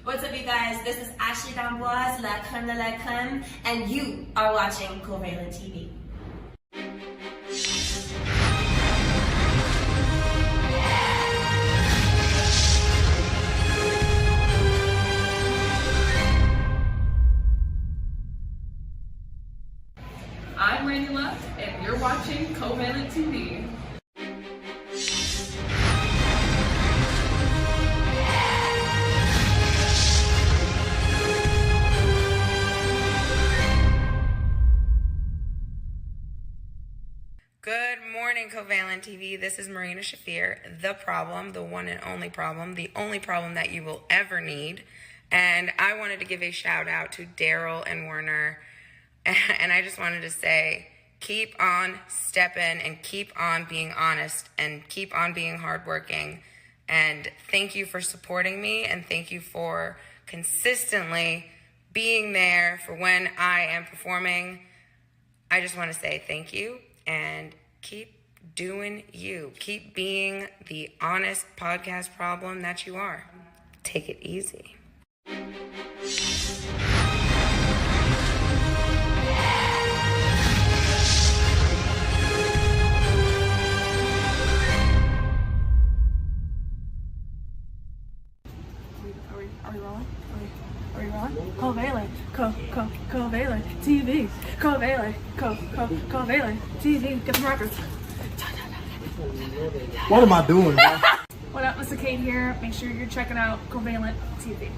What's up, you guys? This is Ashley D'Amboise, La Creme de la Creme, and you are watching CovalentTV. I'm Randy Luck, and you're watching CovalentTV. Good morning, Covalent TV. This is Marina Shafir, the problem, the one and only problem, the only problem that you will ever need. And I wanted to give a shout out to Daryl and Werner. And I just wanted to say, keep on stepping and keep on being honest and keep on being hardworking. And thank you for supporting me, and thank you for consistently being there for when I am performing. I just want to say thank you. And keep doing you. Keep being the honest podcast problem that you are. Take it easy. Are we rolling? Are we rolling? Covalent, Covalent TV, Covalent TV. Get some records. What am I doing, man? What up, Mr. Kate here. Make sure you're checking out Covalent TV.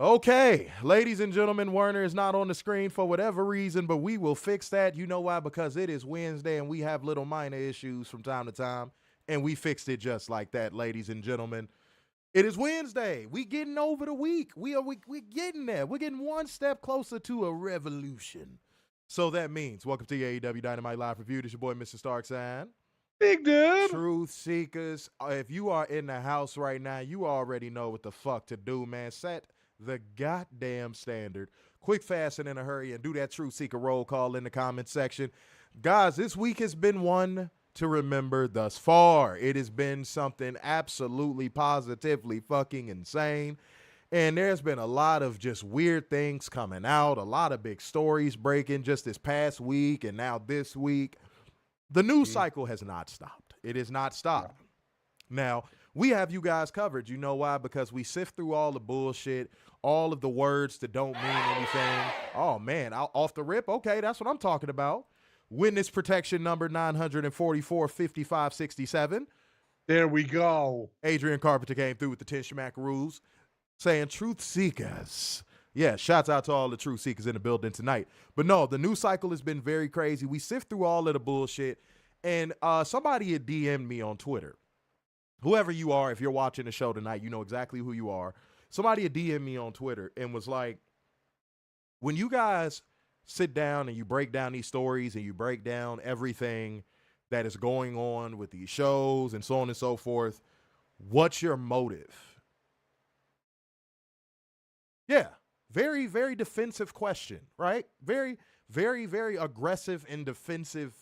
Okay, ladies and gentlemen, Werner is not on the screen for whatever reason, but we will fix that. You know why? Because it is Wednesday and we have little minor issues from time to time, and we fixed it just like that, ladies and gentlemen. It is Wednesday. We getting over the week. We're getting there. We're getting one step closer to a revolution. So that means, welcome to your AEW Dynamite Live Review. This is your boy, Mr. Starksign. Big dude. Truth seekers, if you are in the house right now, you already know what the fuck to do, man. Set the goddamn standard. Quick, fast, and in a hurry, and do that Truth Seeker roll call in the comment section. Guys, this week has been one to remember thus far. It has been something absolutely positively fucking insane. And there's been a lot of just weird things coming out, a lot of big stories breaking just this past week and now this week. The news cycle has not stopped. It has not stopped. Now, we have you guys covered. You know why? Because we sift through all the bullshit, all of the words that don't mean anything. Oh, man, off the rip? Okay, that's what I'm talking about. Witness protection number 944-5567. There we go. Adrian Carpenter came through with the 10 Schmack rules, saying truth seekers. Yeah, shouts out to all the truth seekers in the building tonight. But no, the news cycle has been very crazy. We sift through all of the bullshit, and somebody had DM'd me on Twitter. Whoever you are, if you're watching the show tonight, you know exactly who you are. Somebody had DM'd me on Twitter and was like, when you guys sit down and you break down these stories and you break down everything that is going on with these shows and so on and so forth, what's your motive? Yeah, very, very defensive question, right? Very, very, very aggressive and defensive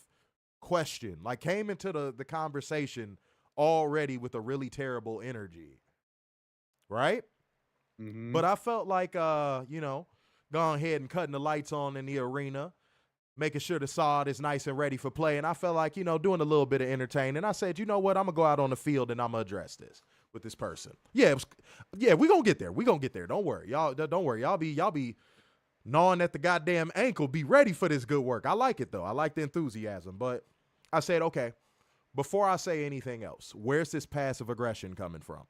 question. Like came into the conversation already with a really terrible energy, right? Mm-hmm. But I felt like, going ahead and cutting the lights on in the arena, making sure the sod is nice and ready for play. And I felt like, you know, doing a little bit of entertaining. I said, you know what? I'm going to go out on the field and I'm going to address this with this person. Yeah, we're going to get there. We're going to get there. Don't worry. Don't worry. Y'all be gnawing at the goddamn ankle. Be ready for this good work. I like it, though. I like the enthusiasm. But I said, okay, before I say anything else, where's this passive aggression coming from?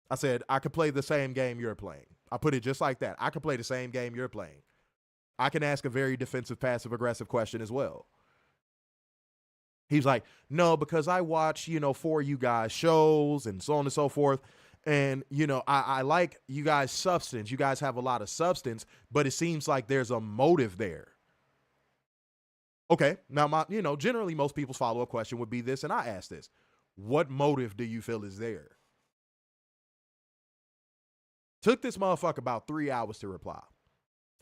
I said, I could play the same game you're playing. I put it just like that. I could play the same game you're playing. I can ask a very defensive, passive-aggressive question as well. He's like, no, because I watch, you know, for you guys shows and so on and so forth. And, you know, I like you guys' substance. You guys have a lot of substance, but it seems like there's a motive there. Okay, now, generally most people's follow-up question would be this, and I ask this. What motive do you feel is there? Took this motherfucker about 3 hours to reply.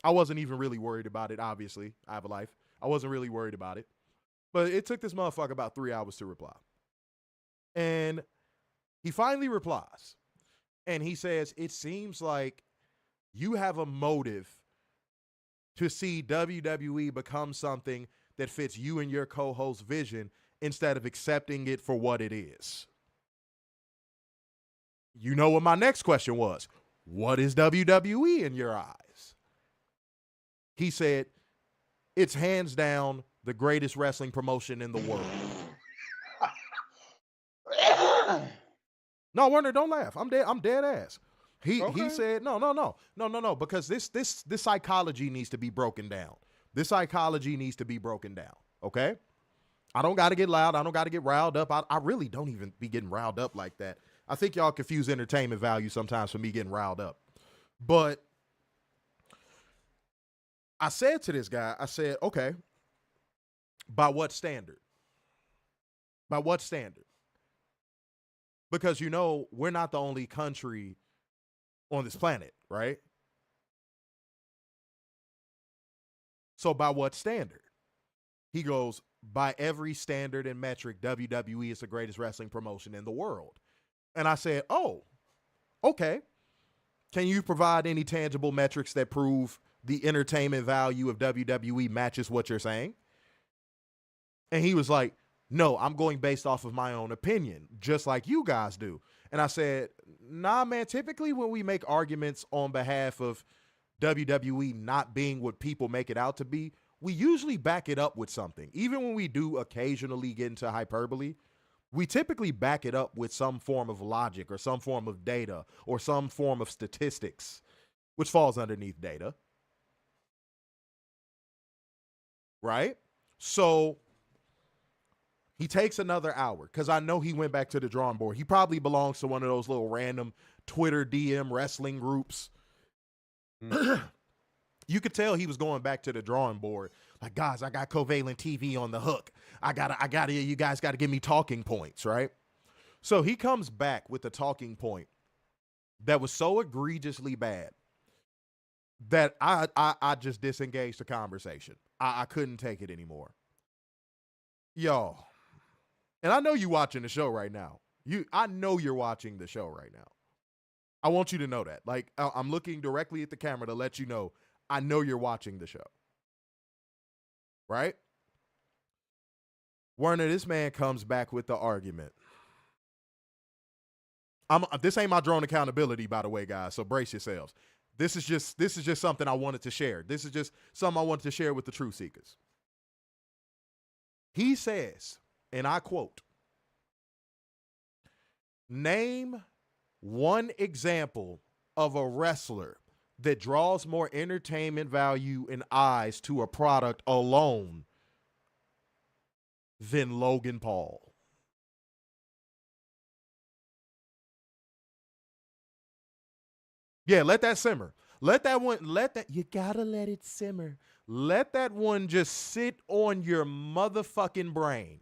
I wasn't even really worried about it, obviously. I have a life. I wasn't really worried about it. But it took this motherfucker about 3 hours to reply. And he finally replies. And he says, it seems like you have a motive to see WWE become something that fits you and your co-host's vision instead of accepting it for what it is. You know what my next question was? What is WWE in your eyes? He said, it's hands down the greatest wrestling promotion in the world. No, Werner, don't laugh. I'm dead ass. He said, no, because this psychology needs to be broken down. This psychology needs to be broken down, okay? I don't got to get loud. I don't got to get riled up. I really don't even be getting riled up like that. I think y'all confuse entertainment value sometimes for me getting riled up. But I said to this guy, I said, okay, by what standard? By what standard? Because, you know, we're not the only country on this planet, right? So by what standard? He goes, by every standard and metric, WWE is the greatest wrestling promotion in the world. And I said, oh, okay. Can you provide any tangible metrics that prove the entertainment value of WWE matches what you're saying? And he was like, no, I'm going based off of my own opinion, just like you guys do. And I said, nah, man, typically when we make arguments on behalf of WWE not being what people make it out to be, we usually back it up with something. Even when we do occasionally get into hyperbole, we typically back it up with some form of logic or some form of data or some form of statistics, which falls underneath data. Right? So he takes another hour because I know he went back to the drawing board. He probably belongs to one of those little random Twitter DM wrestling groups. You could tell he was going back to the drawing board. Like, guys, I got CovalentTV on the hook. I gotta, you guys got to give me talking points, right? So he comes back with a talking point that was so egregiously bad that I just disengaged the conversation. I couldn't take it anymore. Y'all, and I know you watching the show right now. I know you're watching the show right now. I want you to know that. Like, I'm looking directly at the camera to let you know I know you're watching the show. Right? Werner, this man comes back with the argument. This ain't my drone accountability, by the way, guys, so brace yourselves. This is just something I wanted to share. This is just something I wanted to share with the Truth Seekers. He says, and I quote, name one example of a wrestler that draws more entertainment value and eyes to a product alone than Logan Paul. Yeah, let that simmer. You gotta let it simmer. Let that one just sit on your motherfucking brain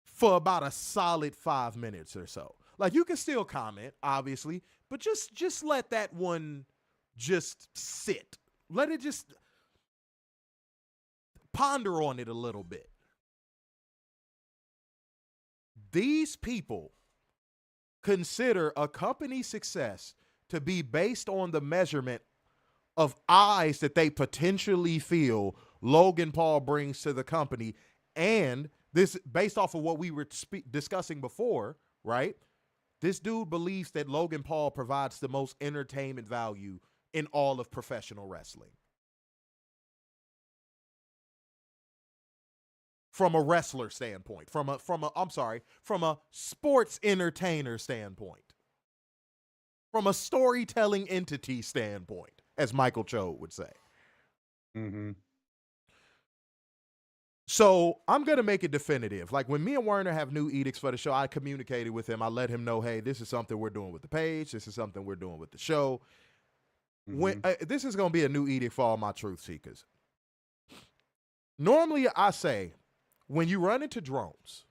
for about a solid 5 minutes or so. Like, you can still comment, obviously, but just let that one just sit. Let it just ponder on it a little bit. These people consider a company's success to be based on the measurement of eyes that they potentially feel Logan Paul brings to the company. And this, based off of what we were discussing before, right? This dude believes that Logan Paul provides the most entertainment value in all of professional wrestling. From a wrestler standpoint, from a sports entertainer standpoint, from a storytelling entity standpoint, as Michael Cho would say. Mm-hmm. So I'm going to make it definitive. Like when me and Werner have new edicts for the show, I communicated with him. I let him know, hey, this is something we're doing with the page. This is something we're doing with the show. When this is going to be a new edict for all my truth seekers. Normally I say, when you run into drones,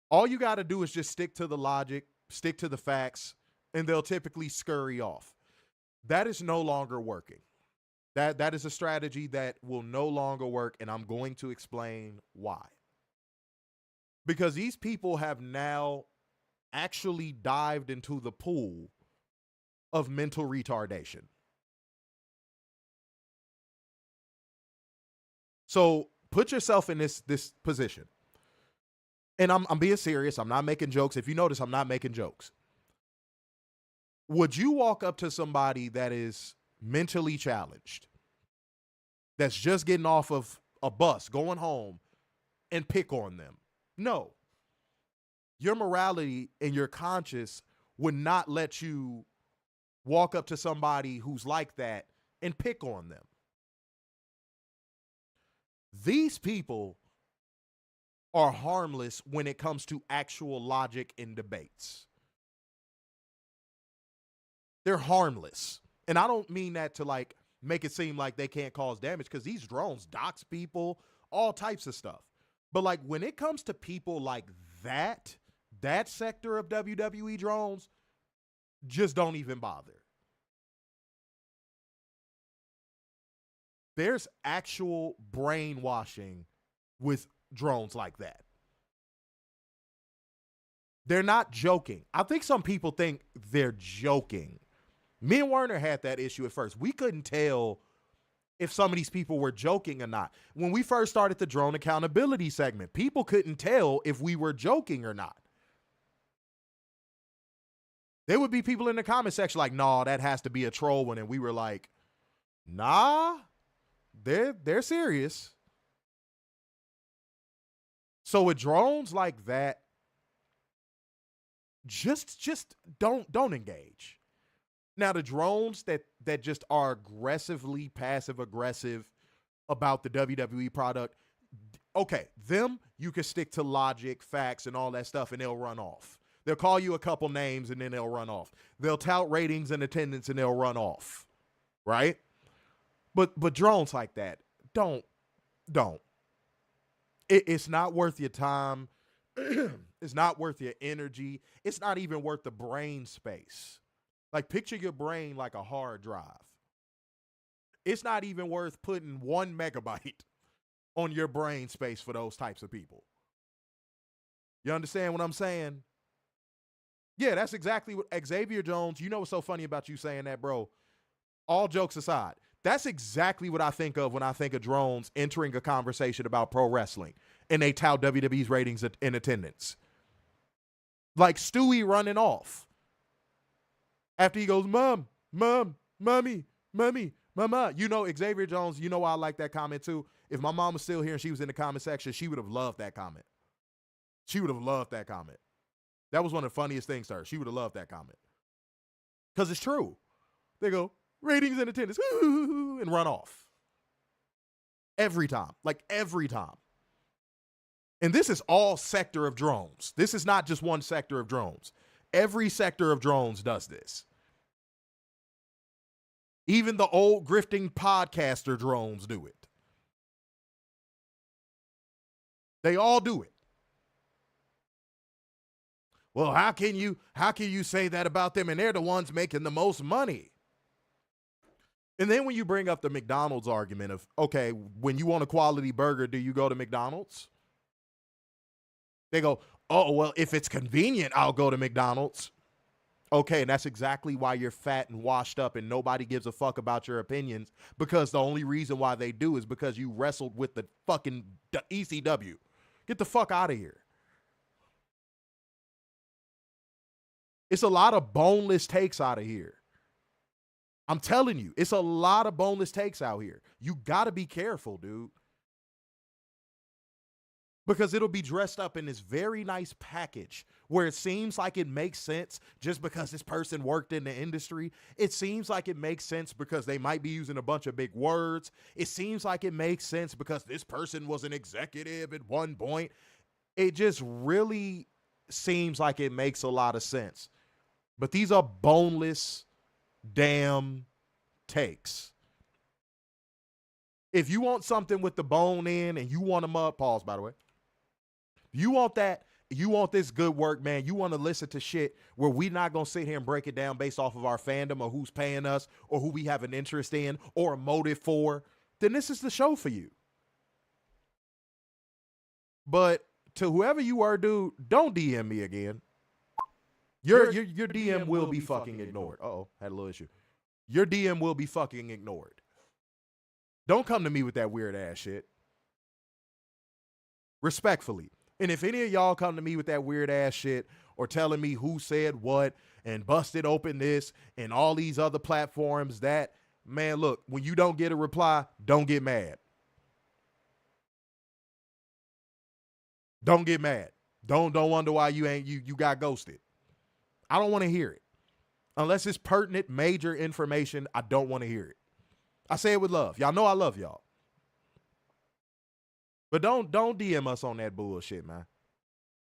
all you got to do is just stick to the logic, stick to the facts, and they'll typically scurry off. That is no longer working. That is a strategy that will no longer work, and I'm going to explain why. Because these people have now actually dived into the pool of mental retardation. So put yourself in this position. And I'm being serious. I'm not making jokes. If you notice, I'm not making jokes. Would you walk up to somebody that is mentally challenged, that's just getting off of a bus, going home, and pick on them? No. Your morality and your conscience would not let you walk up to somebody who's like that and pick on them. These people are harmless when it comes to actual logic in debates. They're harmless. And I don't mean that to like make it seem like they can't cause damage, because these drones dox people, all types of stuff. But like when it comes to people like that sector of WWE drones, just don't even bother. There's actual brainwashing with drones like that. They're not joking. I think some people think they're joking. Me and Werner had that issue at first. We couldn't tell if some of these people were joking or not. When we first started the drone accountability segment, people couldn't tell if we were joking or not. There would be people in the comment section like, nah, that has to be a troll one. And we were like, nah, they're serious. So with drones like that, just don't engage. Now the drones that just are aggressively passive aggressive about the WWE product, okay, them you can stick to logic, facts, and all that stuff, and they'll run off. They'll call you a couple names and then they'll run off. They'll tout ratings and attendance and they'll run off, right? But drones like that, don't. It's not worth your time. It's not worth your energy. It's not even worth the brain space. Like picture your brain like a hard drive. It's not even worth putting 1 megabyte on your brain space for those types of people. You understand what I'm saying? Yeah, that's exactly what Xavier Jones, you know what's so funny about you saying that, bro? All jokes aside, that's exactly what I think of when I think of drones entering a conversation about pro wrestling and they tout WWE's ratings in attendance. Like Stewie running off after he goes, mom, mommy, mama. You know, Xavier Jones, you know why I like that comment too? If my mom was still here and she was in the comment section, she would have loved that comment. She would have loved that comment. That was one of the funniest things to her. She would have loved that comment. Because it's true. They go, ratings and attendance, and run off. Every time. Like every time. And this is all sector of drones. This is not just one sector of drones. Every sector of drones does this. Even the old grifting podcaster drones do it. They all do it. Well, how can you say that about them? And they're the ones making the most money. And then when you bring up the McDonald's argument of, okay, when you want a quality burger, do you go to McDonald's? They go, oh, well, if it's convenient, I'll go to McDonald's. Okay, and that's exactly why you're fat and washed up and nobody gives a fuck about your opinions, because the only reason why they do is because you wrestled with the fucking ECW. Get the fuck out of here. It's a lot of boneless takes out of here. I'm telling you, it's a lot of boneless takes out here. You got to be careful, dude. Because it'll be dressed up in this very nice package where it seems like it makes sense just because this person worked in the industry. It seems like it makes sense because they might be using a bunch of big words. It seems like it makes sense because this person was an executive at one point. It just really seems like it makes a lot of sense. But these are boneless damn takes. If you want something with the bone in and you want them up, pause by the way. You want that, you want this good work, man. You want to listen to shit where we're not going to sit here and break it down based off of our fandom or who's paying us or who we have an interest in or a motive for, then this is the show for you. But to whoever you are, dude, don't DM me again. Your DM will be fucking ignored. Uh-oh, had a little issue. Your DM will be fucking ignored. Don't come to me with that weird ass shit. Respectfully. And if any of y'all come to me with that weird ass shit or telling me who said what and busted open this and all these other platforms that, man, look, when you don't get a reply, don't get mad. Don't get mad. Don't wonder why you got ghosted. I don't want to hear it. Unless it's pertinent, major information, I don't want to hear it. I say it with love. Y'all know I love y'all. But don't DM us on that bullshit, man.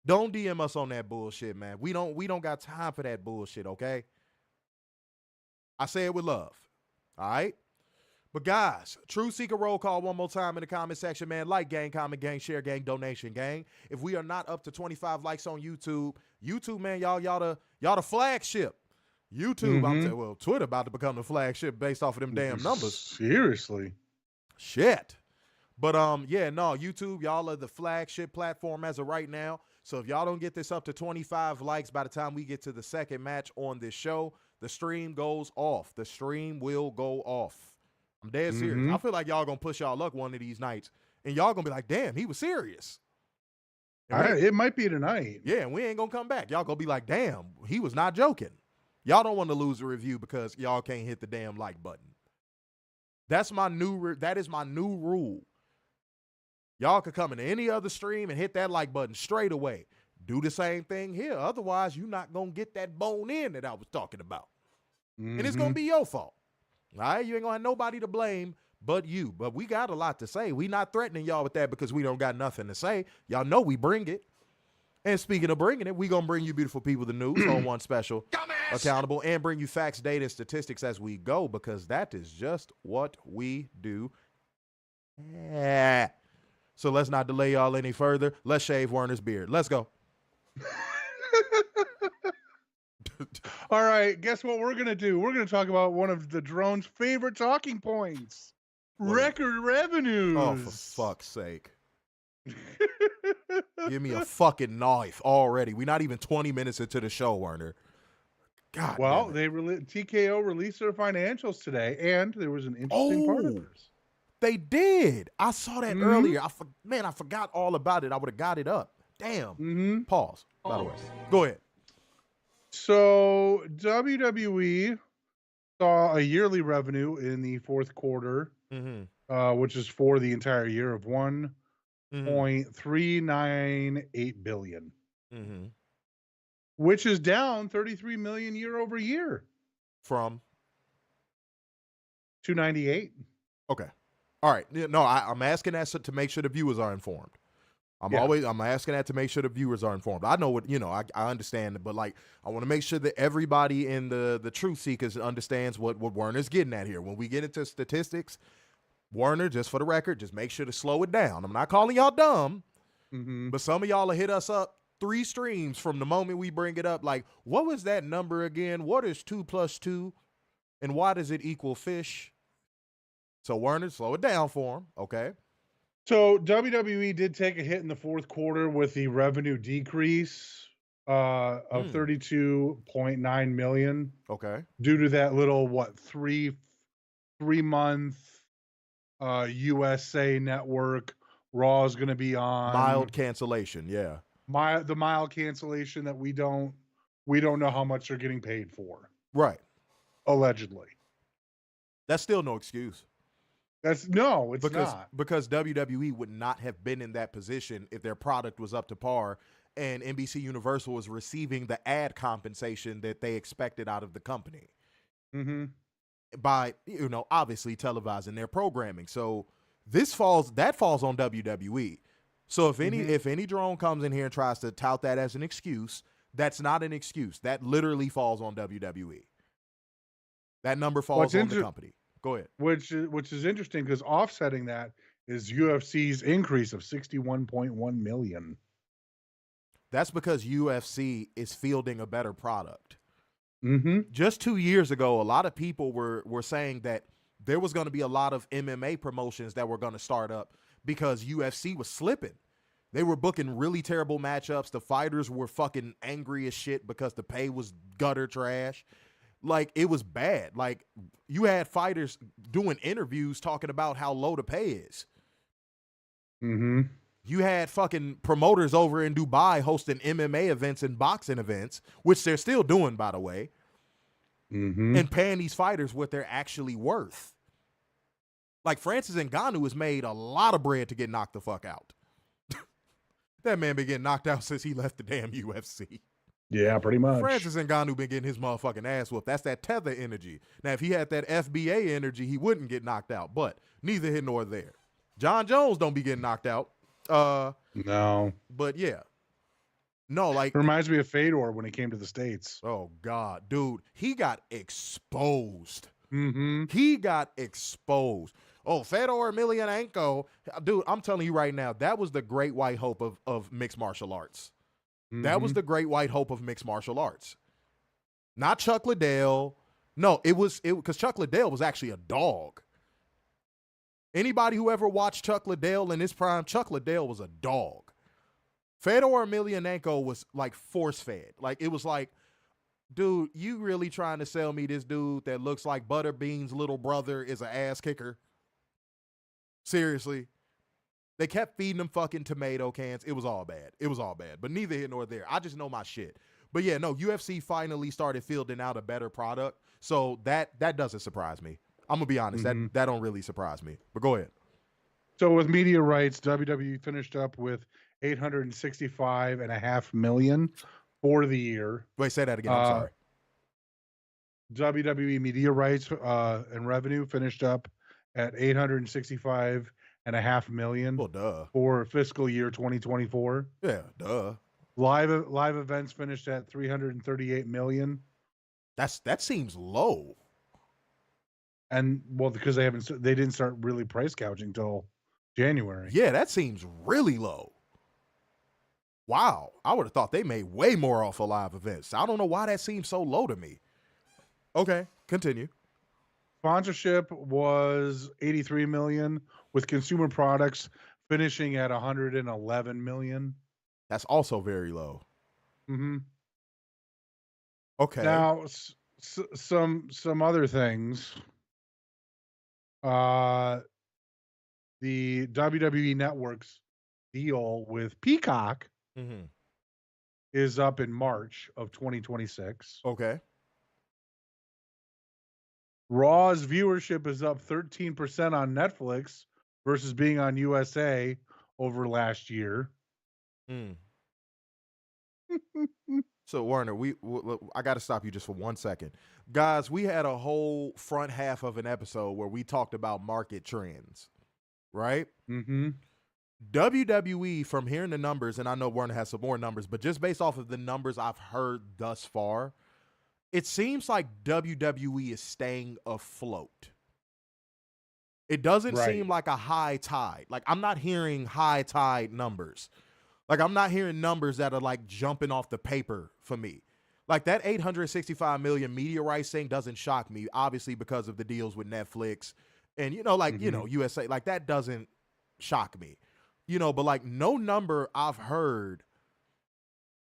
Don't DM us on that bullshit, man. We don't got time for that bullshit, okay? I say it with love. All right? But guys, True Seeker roll call one more time in the comment section, man. Like gang, comment gang, share gang, donation gang. If we are not up to 25 likes on YouTube, man, y'all the flagship. YouTube, Twitter about to become the flagship based off of them damn numbers. Seriously. Shit. But YouTube, y'all are the flagship platform as of right now. So if y'all don't get this up to 25 likes by the time we get to the second match on this show, the stream goes off. The stream will go off. I'm dead serious. I feel like y'all gonna push y'all luck one of these nights, and y'all gonna be like, damn, he was serious. It might be tonight. Yeah, and we ain't gonna come back. Y'all gonna be like, damn, he was not joking. Y'all don't want to lose a review because y'all can't hit the damn like button. That is my new rule. Y'all could come into any other stream and hit that like button straight away. Do the same thing here. Otherwise, you're not going to get that bone in that I was talking about. And it's going to be your fault. All right? You ain't going to have nobody to blame but you. But we got a lot to say. We not threatening y'all with that because we don't got nothing to say. Y'all know we bring it. And speaking of bringing it, we going to bring you beautiful people the news on one special, accountable, and bring you facts, data, and statistics as we go because that is just what we do. Yeah. So let's not delay y'all any further. Let's shave Werner's beard. Let's go. All right, guess what we're going to do? We're going to talk about one of the drone's favorite talking points. Record revenues. Oh, for fuck's sake. Give me a fucking knife already. We're not even 20 minutes into the show, Werner. God. Well, TKO released their financials today, and there was an interesting part of this. They did. I saw that earlier. I forgot all about it. I would have got it up. Damn. Pause, by the way. Go ahead. So WWE saw a yearly revenue in the fourth quarter, which is for the entire year of $1.398 billion, which is down 33 million year over year from 298. Okay. All right. No, I'm asking that to make sure the viewers are informed. I'm asking that to make sure the viewers are informed. I know what, I understand it, but like, I want to make sure that everybody in the Truth Seekers understands what Werner's getting at here. When we get into statistics, Werner, just for the record, just make sure to slow it down. I'm not calling y'all dumb, but some of y'all will hit us up 3 streams from the moment we bring it up. Like, what was that number again? What is 2 plus 2? And why does it equal fish? So Werner, slow it down for him, okay? So WWE did take a hit in the fourth quarter with the revenue decrease of 32.9 million. Okay. Due to that little three month USA network, Raw is going to be on Mild cancellation, yeah. the mild cancellation that we don't know how much they're getting paid for. Right. Allegedly. That's still no excuse. It's not. Because WWE would not have been in that position if their product was up to par and NBC Universal was receiving the ad compensation that they expected out of the company. Mm-hmm. By, obviously televising their programming. So that falls on WWE. So if any drone comes in here and tries to tout that as an excuse, that's not an excuse. That literally falls on WWE. That number falls on the company. Go ahead. Which is interesting because offsetting that is UFC's increase of 61.1 million. That's because UFC is fielding a better product. Mm-hmm. Just 2 years ago, a lot of people were saying that there was going to be a lot of MMA promotions that were going to start up because UFC was slipping. They were booking really terrible matchups. The fighters were fucking angry as shit because the pay was gutter trash. Like, it was bad. Like, you had fighters doing interviews talking about how low the pay is. Mm-hmm. You had fucking promoters over in Dubai hosting MMA events and boxing events, which they're still doing, by the way, and paying these fighters what they're actually worth. Like, Francis Ngannou has made a lot of bread to get knocked the fuck out. That man been getting knocked out since he left the damn UFC. Yeah, pretty much. Francis Ngannou been getting his motherfucking ass whooped. That's that tether energy. Now, if he had that FBA energy, he wouldn't get knocked out, but neither here nor there. John Jones don't be getting knocked out. No. But yeah. No, like, it reminds me of Fedor when he came to the States. Oh God, dude, he got exposed. Mm-hmm. He got exposed. Oh, Fedor Emelianenko, dude, I'm telling you right now, that was the great white hope of mixed martial arts. Mm-hmm. That was the great white hope of mixed martial arts. Not Chuck Liddell. No, it was because Chuck Liddell was actually a dog. Anybody who ever watched Chuck Liddell in his prime, Chuck Liddell was a dog. Fedor Emelianenko was like force-fed. Like, it was like, dude, you really trying to sell me this dude that looks like Butterbean's little brother is an ass kicker? Seriously. They kept feeding him fucking tomato cans. It was all bad. It was all bad. But neither here nor there. I just know my shit. But yeah, no, UFC finally started fielding out a better product. So that doesn't surprise me. I'm going to be honest. That don't really surprise me. But go ahead. So with media rights, WWE finished up with $865.5 million for the year. Wait, say that again. I'm sorry. WWE media rights and revenue finished up at $865.5 million. Well, duh. For fiscal year 2024. Yeah, duh. Live events finished at $338 million. That seems low. And well, because they didn't start really price gouging till January. Yeah, that seems really low. Wow, I would have thought they made way more off of live events. I don't know why that seems so low to me. Okay, continue. Sponsorship was $83 million, with consumer products finishing at $111 million. That's also very low. Mm-hmm. Okay. Now, some other things. The WWE Network's deal with Peacock is up in March of 2026. Okay. Raw's viewership is up 13% on Netflix versus being on USA over last year. So Werner, I got to stop you just for 1 second. Guys, we had a whole front half of an episode where we talked about market trends, right? Mm-hmm. WWE, from hearing the numbers, and I know Werner has some more numbers, but just based off of the numbers I've heard thus far, it seems like WWE is staying afloat. It doesn't seem like a high tide. Like, I'm not hearing high tide numbers. Like, I'm not hearing numbers that are like jumping off the paper for me. Like, that $865 million media rights thing doesn't shock me, obviously, because of the deals with Netflix and, USA. Like, that doesn't shock me, but like, no number I've heard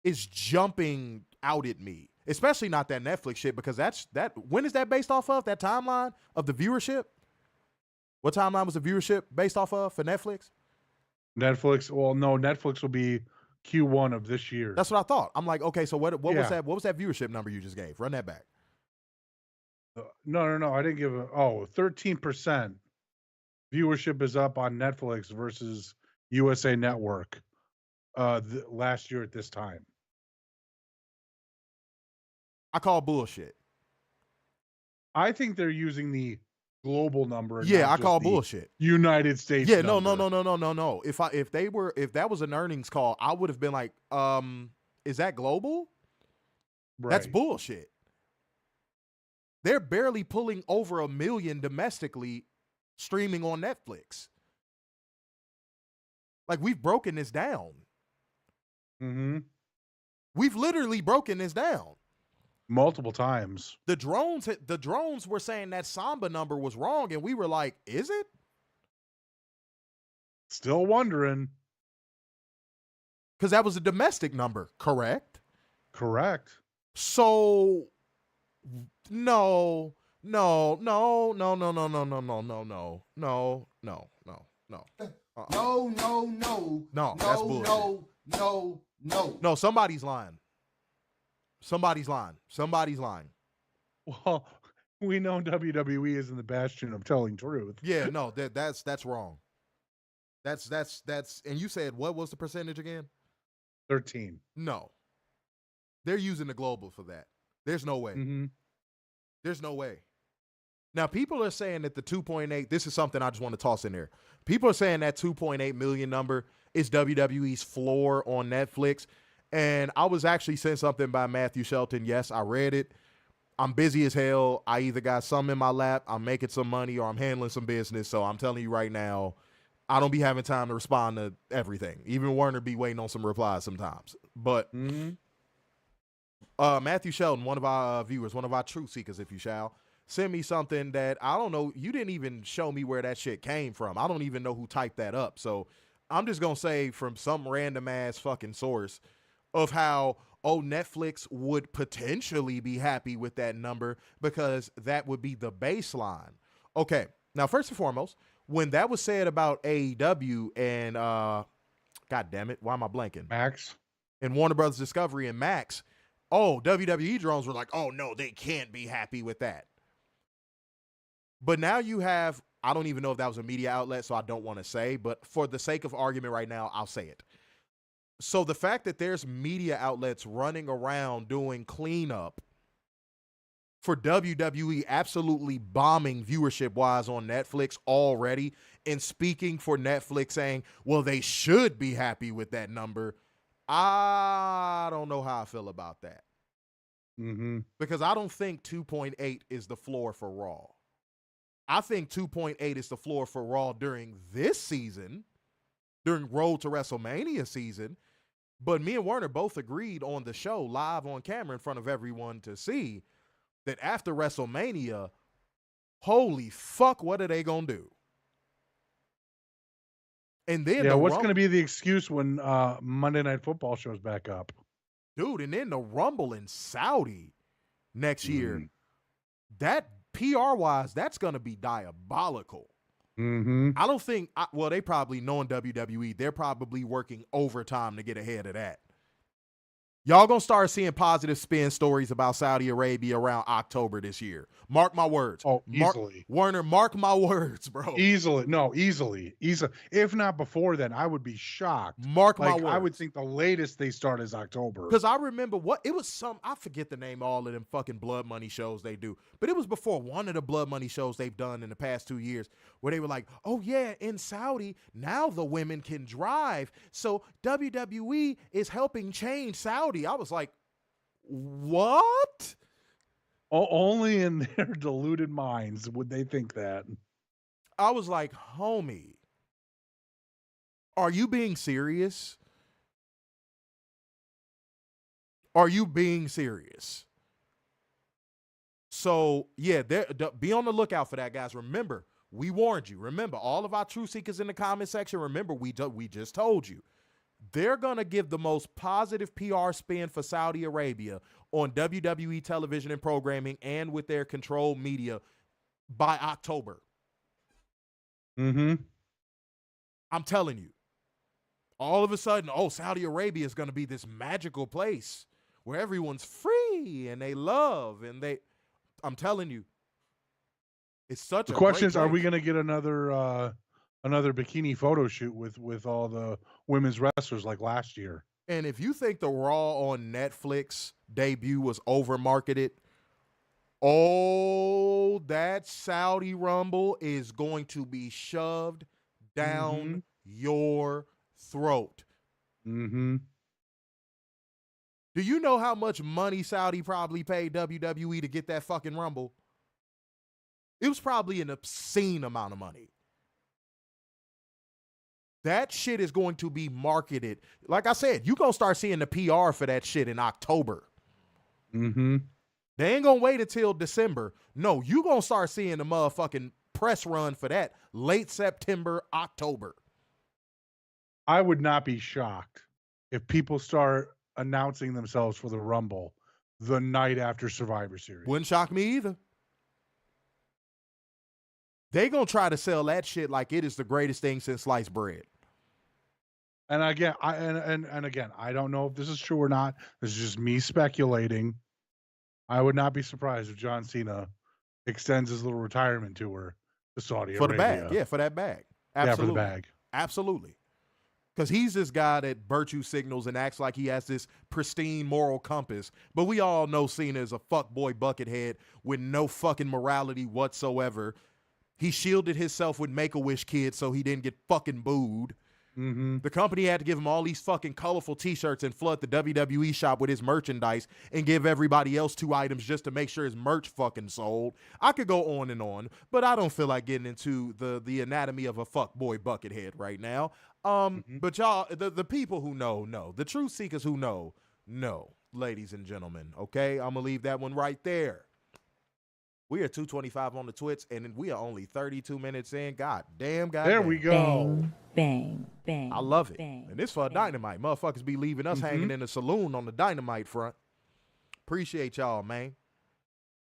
is jumping out at me. Especially not that Netflix shit, because when is that based off of? That timeline of the viewership? What timeline was the viewership based off of for Netflix? Netflix. Well, no, Netflix will be Q1 of this year. That's what I thought. I'm like, okay, so what was that? What was that viewership number you just gave? Run that back. No. I didn't give 13% viewership is up on Netflix versus USA Network last year at this time. I call bullshit. I think they're using the global number. Yeah, I call bullshit. United States. Yeah, number. No. If that was an earnings call, I would have been like, is that global? Right. That's bullshit. They're barely pulling over 1 million domestically streaming on Netflix. Like, we've broken this down. Mm-hmm. We've literally broken this down. Multiple times. The drones were saying that Samba number was wrong, and we were like, is it? Still wondering. Because that was a domestic number, correct? Correct. So, no. No, that's bullshit. No, somebody's lying. Somebody's lying. Well, we know WWE isn't the bastion of telling truth. Yeah, no, that's wrong. That's and you said what was the percentage again? 13. No. They're using the global for that. There's no way. Mm-hmm. There's no way. Now, people are saying that the 2.8, this is something I just want to toss in there. People are saying that 2.8 million number is WWE's floor on Netflix. And I was actually sent something by Matthew Shelton. Yes, I read it. I'm busy as hell. I either got something in my lap, I'm making some money, or I'm handling some business. So I'm telling you right now, I don't be having time to respond to everything. Even Werner be waiting on some replies sometimes. But Matthew Shelton, one of our viewers, one of our truth seekers, if you shall, sent me something that I don't know. You didn't even show me where that shit came from. I don't even know who typed that up. So I'm just going to say from some random ass fucking source of how, Netflix would potentially be happy with that number because that would be the baseline. Okay. Now, first and foremost, when that was said about AEW and, God damn it, why am I blanking? Max. And Warner Brothers Discovery and Max, WWE drones were like, oh, no, they can't be happy with that. But now you have, I don't even know if that was a media outlet, so I don't want to say, but for the sake of argument right now, I'll say it. So the fact that there's media outlets running around doing cleanup for WWE absolutely bombing viewership-wise on Netflix already and speaking for Netflix saying, well, they should be happy with that number, I don't know how I feel about that. Mm-hmm. Because I don't think 2.8 is the floor for Raw. I think 2.8 is the floor for Raw during this season, during Road to WrestleMania season. But me and Werner both agreed on the show live on camera in front of everyone to see that after WrestleMania, holy fuck, what are they going to do? And then what's going to be the excuse when Monday Night Football shows back up? Dude, and then the Rumble in Saudi next year, that PR-wise, that's going to be diabolical. Mm-hmm. I don't think, they probably, knowing WWE, they're probably working overtime to get ahead of that. Y'all gonna start seeing positive spin stories about Saudi Arabia around October this year. Mark my words. Oh, easily. Werner, mark my words, bro. Easily. No, easily. If not before then, I would be shocked. Mark my words. I would think the latest they start is October. Because I remember I forget the name of all of them fucking Blood Money shows they do. But it was before one of the Blood Money shows they've done in the past 2 years where they were like, oh yeah, in Saudi, now the women can drive. So WWE is helping change Saudi. I was like, what? Only in their deluded minds would they think that. I was like, homie, are you being serious? Are you being serious? So, yeah, be on the lookout for that, guys. Remember, we warned you. Remember, all of our truth seekers in the comment section, remember, we just told you. they're going to give the most positive PR spin for Saudi Arabia on WWE television and programming and with their controlled media by October. Mm-hmm. I'm telling you. All of a sudden, Saudi Arabia is going to be this magical place where everyone's free and they love and I'm telling you, it's such The a question is, great are we place. going to get another bikini photo shoot with all the women's wrestlers like last year? And if you think the Raw on Netflix debut was over marketed, that Saudi Rumble is going to be shoved down your throat. Mm-hmm. Do you know how much money Saudi probably paid WWE to get that fucking Rumble? It was probably an obscene amount of money. That shit is going to be marketed. Like I said, you're going to start seeing the PR for that shit in October. Mm-hmm. They ain't going to wait until December. No, you're going to start seeing the motherfucking press run for that late September, October. I would not be shocked if people start announcing themselves for the Rumble the night after Survivor Series. Wouldn't shock me either. They gonna try to sell that shit like it is the greatest thing since sliced bread. And again, I don't know if this is true or not. This is just me speculating. I would not be surprised if John Cena extends his little retirement tour to Saudi Arabia. For the bag. Yeah, for that bag. Absolutely. Yeah, for the bag. Absolutely. Because he's this guy that virtue signals and acts like he has this pristine moral compass. But we all know Cena is a fuckboy buckethead with no fucking morality whatsoever. He shielded himself with Make-A-Wish kids so he didn't get fucking booed. Mm-hmm. The company had to give him all these fucking colorful t-shirts and flood the WWE shop with his merchandise and give everybody else 2 items just to make sure his merch fucking sold. I could go on, but I don't feel like getting into the anatomy of a fuckboy buckethead right now. But y'all, the people who know. The truth seekers who know, ladies and gentlemen, okay? I'm going to leave that one right there. We are 225 on the Twits, and we are only 32 minutes in. God damn. There we go. Bang, bang. I love it. Bang, And this for a Dynamite. Motherfuckers be leaving us hanging in the saloon on the Dynamite front. Appreciate y'all, man.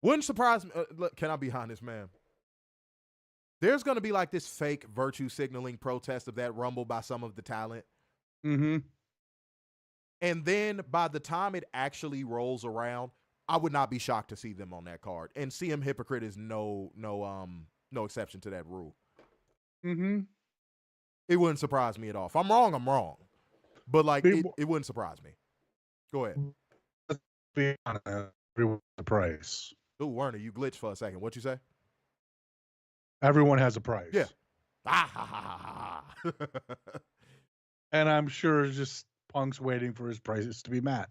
Wouldn't surprise me. Look, can I be honest, man? There's going to be like this fake virtue signaling protest of that Rumble by some of the talent. Mm-hmm. And then by the time it actually rolls around, I would not be shocked to see them on that card. And CM Hypocrite is no exception to that rule. Mm-hmm. It wouldn't surprise me at all. If I'm wrong, I'm wrong. But like it wouldn't surprise me. Go ahead. Let's be honest. Everyone's a price. Ooh, Werner, you glitched for a second. What'd you say? Everyone has a price. Yeah. Ah, ha, ha, ha, ha. And I'm sure just Punk's waiting for his prices to be met.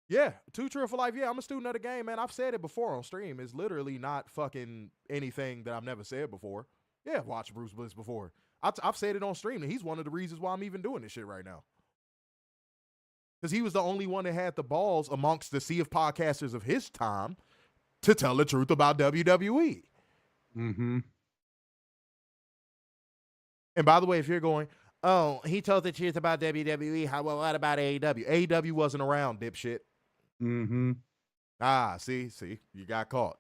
Yeah, Too True for Life. Yeah, I'm a student of the game, man. I've said it before on stream. It's literally not fucking anything that I've never said before. Yeah, I've watched Bruce Bliss before. I've said it on stream, and he's one of the reasons why I'm even doing this shit right now. Because he was the only one that had the balls amongst the sea of podcasters of his time to tell the truth about WWE. Mm-hmm. And by the way, if you're going, oh, he told the truth about WWE, what about AEW? AEW wasn't around, dipshit. Mm-hmm. Ah, see, you got caught.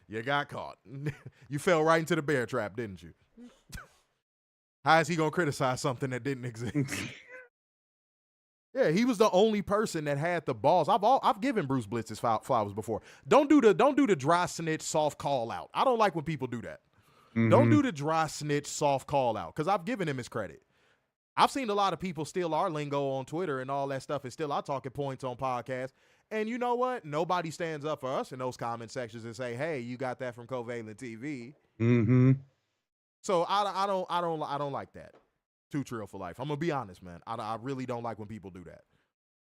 You got caught. You fell right into the bear trap, didn't you? How is he going to criticize something that didn't exist? Yeah, he was the only person that had the balls. I've given Bruce Blitz his flowers before. Don't do the dry snitch soft call out. I don't like when people do that. Mm-hmm. Don't do the dry snitch soft call out because I've given him his credit. I've seen a lot of people steal our lingo on Twitter and all that stuff and steal our talking points on podcasts. And you know what? Nobody stands up for us in those comment sections and say, "Hey, you got that from CovalentTV." Mm-hmm. So I don't like that. Too Trill for life. I'm gonna be honest, man. I really don't like when people do that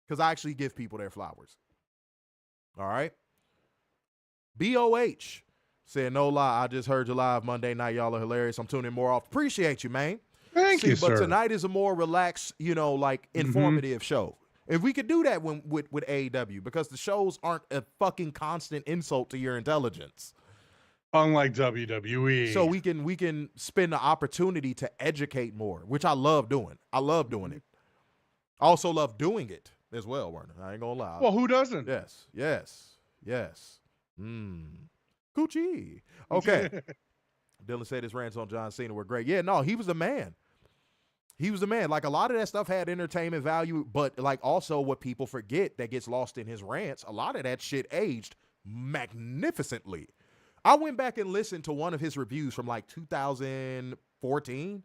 because I actually give people their flowers. All right. BOH said, "No lie, I just heard you live Monday night. Y'all are hilarious. I'm tuning more often. Appreciate you, man. Thank you, but sir. tonight is a more relaxed, like informative show. If we could do that with AEW, because the shows aren't a fucking constant insult to your intelligence. Unlike WWE. So we can spend the opportunity to educate more, which I love doing. I love doing it. I also love doing it as well, Werner. I ain't gonna lie. Well, who doesn't? Yes. Coochie. Okay. Dylan said his rants on John Cena were great. Yeah, no, he was the man. He was the man. Like, a lot of that stuff had entertainment value, but like also what people forget that gets lost in his rants, a lot of that shit aged magnificently. I went back and listened to one of his reviews from like 2014.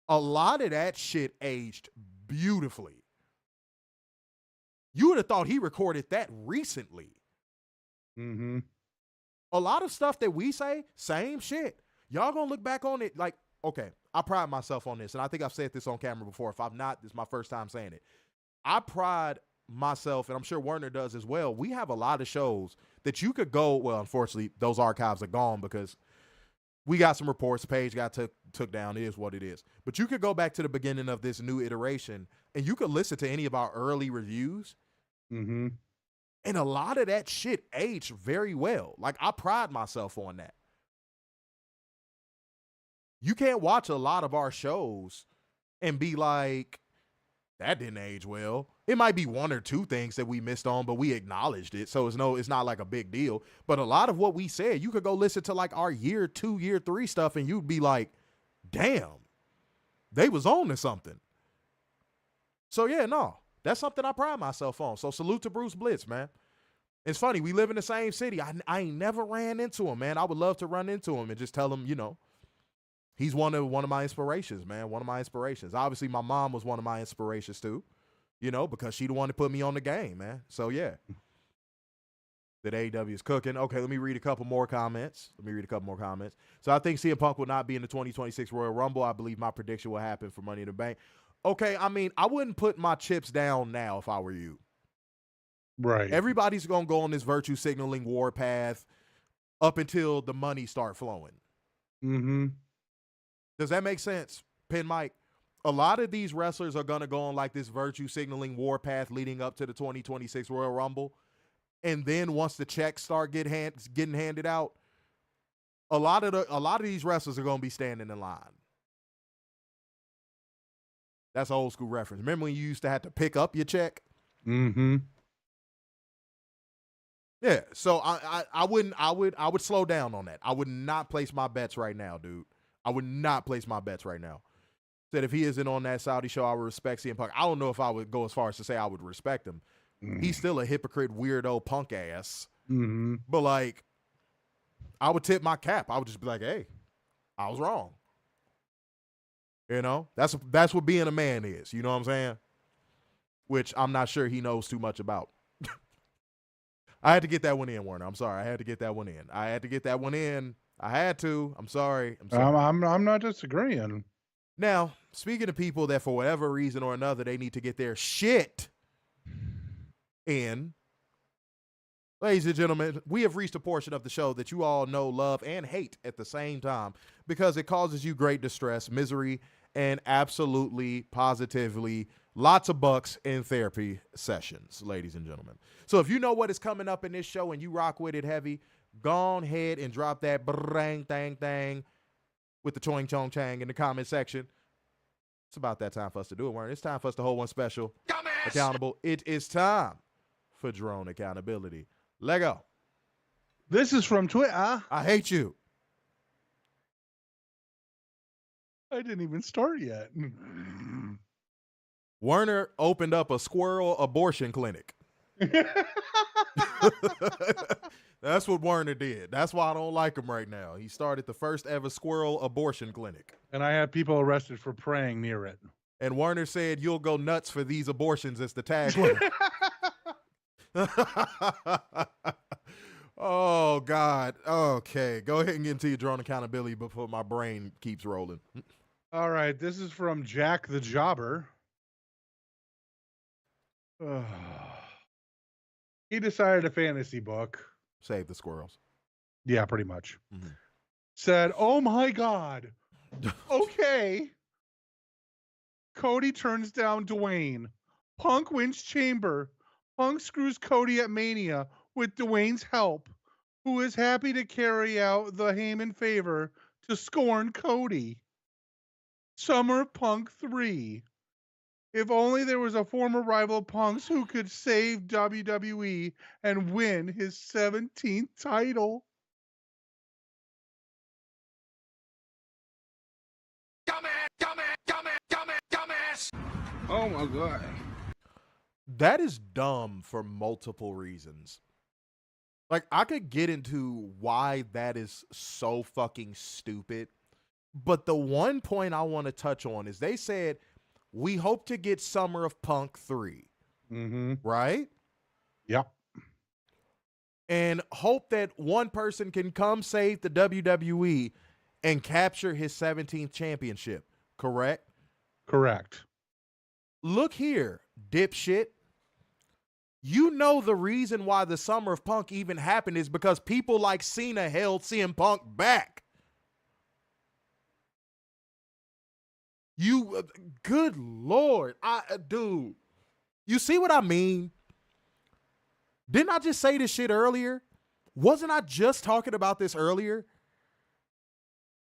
A lot of that shit aged beautifully. You would have thought he recorded that recently. Mm-hmm. A lot of stuff that we say, same shit. Y'all gonna look back on it like, okay, I pride myself on this, and I think I've said this on camera before. If I'm not, this is my first time saying it. I pride myself, and I'm sure Werner does as well. We have a lot of shows that you could go, well, unfortunately, those archives are gone because we got some reports. Page got took down. It is what it is. But you could go back to the beginning of this new iteration, and you could listen to any of our early reviews. Mm-hmm. And a lot of that shit aged very well. Like, I pride myself on that. You can't watch a lot of our shows and be like, that didn't age well. It might be one or two things that we missed on, but we acknowledged it. So it's not like a big deal. But a lot of what we said, you could go listen to like our year 2, year 3 stuff, and you'd be like, damn, they was on to something. So yeah, no, that's something I pride myself on. So salute to Bruce Blitz, man. It's funny, we live in the same city. I ain't never ran into him, man. I would love to run into him and just tell him, you know, he's one of my inspirations, man. One of my inspirations. Obviously, my mom was one of my inspirations too, you know, because she the one that put me on the game, man. So yeah, that AEW is cooking. Okay, let me read a couple more comments. So I think CM Punk will not be in the 2026 Royal Rumble. I believe my prediction will happen for Money in the Bank. Okay, I mean, I wouldn't put my chips down now if I were you. Right. Everybody's going to go on this virtue signaling war path up until the money start flowing. Mm-hmm. Does that make sense, Pin Mike? A lot of these wrestlers are going to go on like this virtue signaling war path leading up to the 2026 Royal Rumble. And then once the checks start getting handed out, a lot of these wrestlers are going to be standing in line. That's an old school reference. Remember when you used to have to pick up your check? Mm-hmm. Yeah, so I would slow down on that. I would not place my bets right now, dude. I would not place my bets right now. Said if he isn't on that Saudi show, I would respect CM Punk. I don't know if I would go as far as to say I would respect him. He's still a hypocrite, weirdo, punk ass. Mm-hmm. But like, I would tip my cap. I would just be like, hey, I was wrong. You know, that's what being a man is. You know what I'm saying? Which I'm not sure he knows too much about. I had to get that one in, Warner. I'm sorry. I had to get that one in. I had to. I'm sorry. I'm not disagreeing. Now, speaking of people that for whatever reason or another, they need to get their shit in. Ladies and gentlemen, we have reached a portion of the show that you all know, love, and hate at the same time because it causes you great distress, misery, and absolutely, positively, lots of bucks in therapy sessions, ladies and gentlemen. So if you know what is coming up in this show and you rock with it heavy, go ahead and drop that brang thang thang with the choing chong chang in the comment section. It's about that time for us to do it, Warren. It's time for us to hold one special accountable. It is time for drone accountability. Lego. This is from Twitter. I hate you. I didn't even start yet. Werner opened up a squirrel abortion clinic. That's what Werner did. That's why I don't like him right now. He started the first ever squirrel abortion clinic. And I have people arrested for praying near it. And Werner said, "You'll go nuts for these abortions." As the tagline. Oh, God. Okay. Go ahead and get into your drone accountability before my brain keeps rolling. All right. This is from Jack the Jobber. He decided a fantasy book. Save the squirrels. Yeah, pretty much. Mm-hmm. Said, oh my God. Okay. Cody turns down Dwayne. Punk wins Chamber. Punk screws Cody at Mania with Dwayne's help, who is happy to carry out the Heyman favor to scorn Cody. Summer Punk 3. If only there was a former rival of Punk's who could save WWE and win his 17th title. Oh my God. That is dumb for multiple reasons. Like, I could get into why that is so fucking stupid, but the one point I want to touch on is they said, we hope to get Summer of Punk 3. Mm-hmm. Right? Yep. And hope that one person can come save the WWE and capture his 17th championship. Correct? Correct. Look here, dipshit. You know the reason why the Summer of Punk even happened is because people like Cena held CM Punk back. You, good Lord, dude, you see what I mean? Didn't I just say this shit earlier? Wasn't I just talking about this earlier?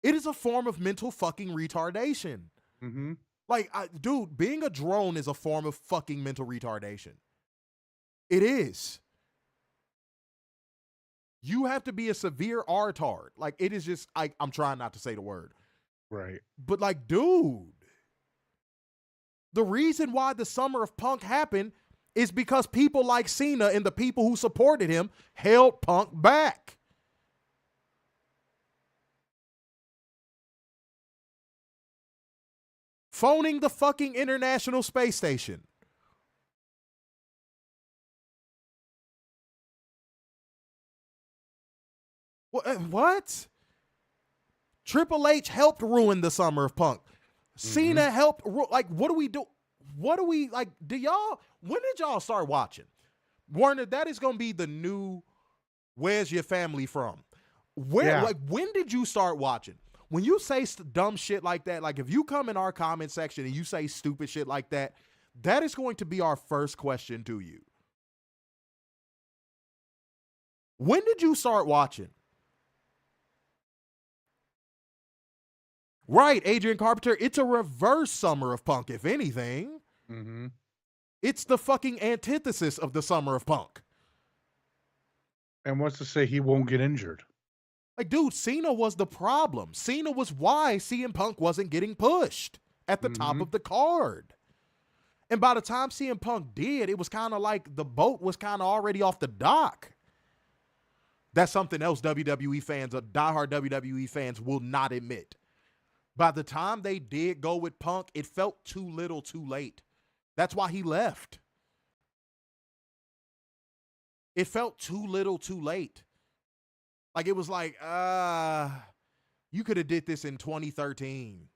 It is a form of mental fucking retardation. Mm-hmm. Like, dude, being a drone is a form of fucking mental retardation. It is. You have to be a severe retard. Like, it is just, I'm trying not to say the word. Right. But like, dude, the reason why the Summer of Punk happened is because people like Cena and the people who supported him held Punk back. Phoning the fucking International Space Station. What? Triple H helped ruin the Summer of Punk. Cena helped, like, what do we do? What do we, like, when did y'all start watching? Warner, that is going to be the new Where's Your Family From? Like, when did you start watching? When you say dumb shit like that, like, if you come in our comment section and you say stupid shit like that, that is going to be our first question to you. When did you start watching? Right, Adrian Carpenter, it's a reverse Summer of Punk, if anything. Mm-hmm. It's the fucking antithesis of the Summer of Punk. And what's to say he won't get injured? Like, dude, Cena was the problem. Cena was why CM Punk wasn't getting pushed at the top of the card. And by the time CM Punk did, it was kind of like the boat was kind of already off the dock. That's something else WWE fans, or diehard WWE fans, will not admit. By the time they did go with Punk, it felt too little too late. That's why he left. It felt too little too late. Like, it was like, you could have did this in 2013.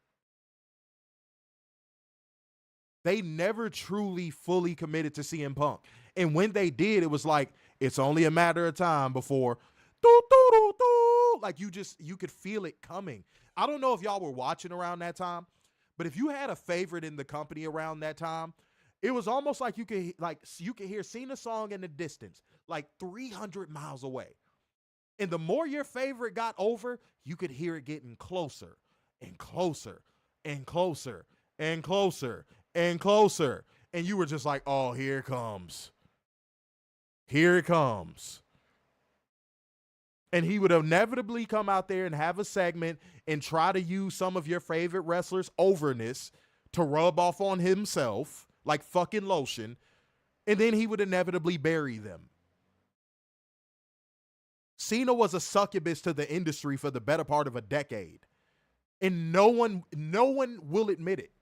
They never truly fully committed to CM Punk. And when they did, it was like, it's only a matter of time before, like, you could feel it coming. I don't know if y'all were watching around that time, but if you had a favorite in the company around that time, it was almost like you could hear Cena's song in the distance, like 300 miles away. And the more your favorite got over, you could hear it getting closer and closer and closer and closer and closer. And you were just like, oh, here it comes. Here it comes. And he would inevitably come out there and have a segment and try to use some of your favorite wrestlers' overness to rub off on himself like fucking lotion. And then he would inevitably bury them. Cena was a succubus to the industry for the better part of a decade. And no one will admit it.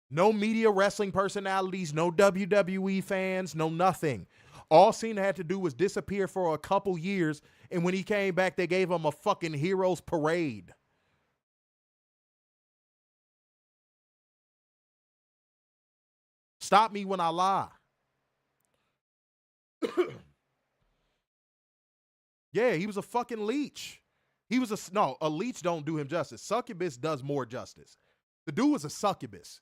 No media wrestling personalities, no WWE fans, no nothing. All Cena had to do was disappear for a couple years, and when he came back, they gave him a fucking hero's parade. Stop me when I lie. Yeah, he was a fucking leech. A leech don't do him justice. Succubus does more justice. The dude was a succubus.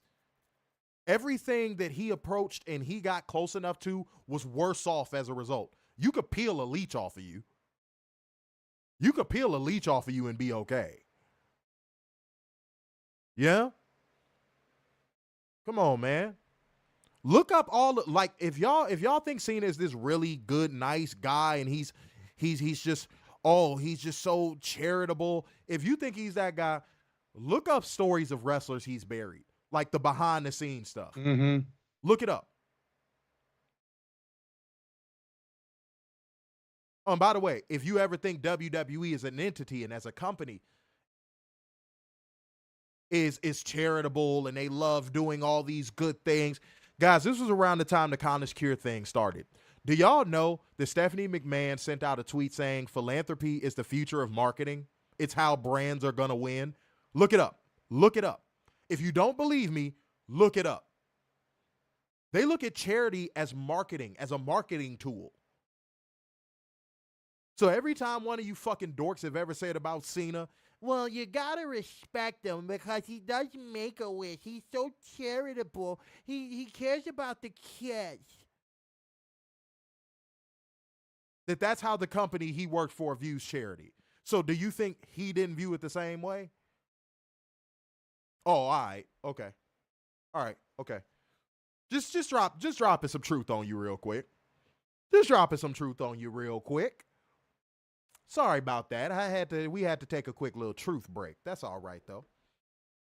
Everything that he approached and he got close enough to was worse off as a result. You could peel a leech off of you. You could peel a leech off of you and be okay. Yeah? Come on, man. Look up all like if y'all think Cena is this really good, nice guy, and he's just so charitable. If you think he's that guy, look up stories of wrestlers he's buried, like the behind the scenes stuff. Mm-hmm. Look it up. Oh, and by the way, if you ever think WWE as an entity and as a company is charitable and they love doing all these good things, guys, this was around the time the Connor's Cure thing started. Do y'all know that Stephanie McMahon sent out a tweet saying philanthropy is the future of marketing? It's how brands are going to win. Look it up. Look it up. If you don't believe me, look it up. They look at charity as marketing, as a marketing tool. So every time one of you fucking dorks have ever said about Cena, well, you gotta respect him because he does Make-A-Wish. He's so charitable. He cares about the kids. That's how the company he worked for views charity. So do you think he didn't view it the same way? Oh, all right. Okay. All right. Okay. Just dropping some truth on you real quick. Just dropping some truth on you real quick. Sorry about that. We had to take a quick little truth break. That's all right though.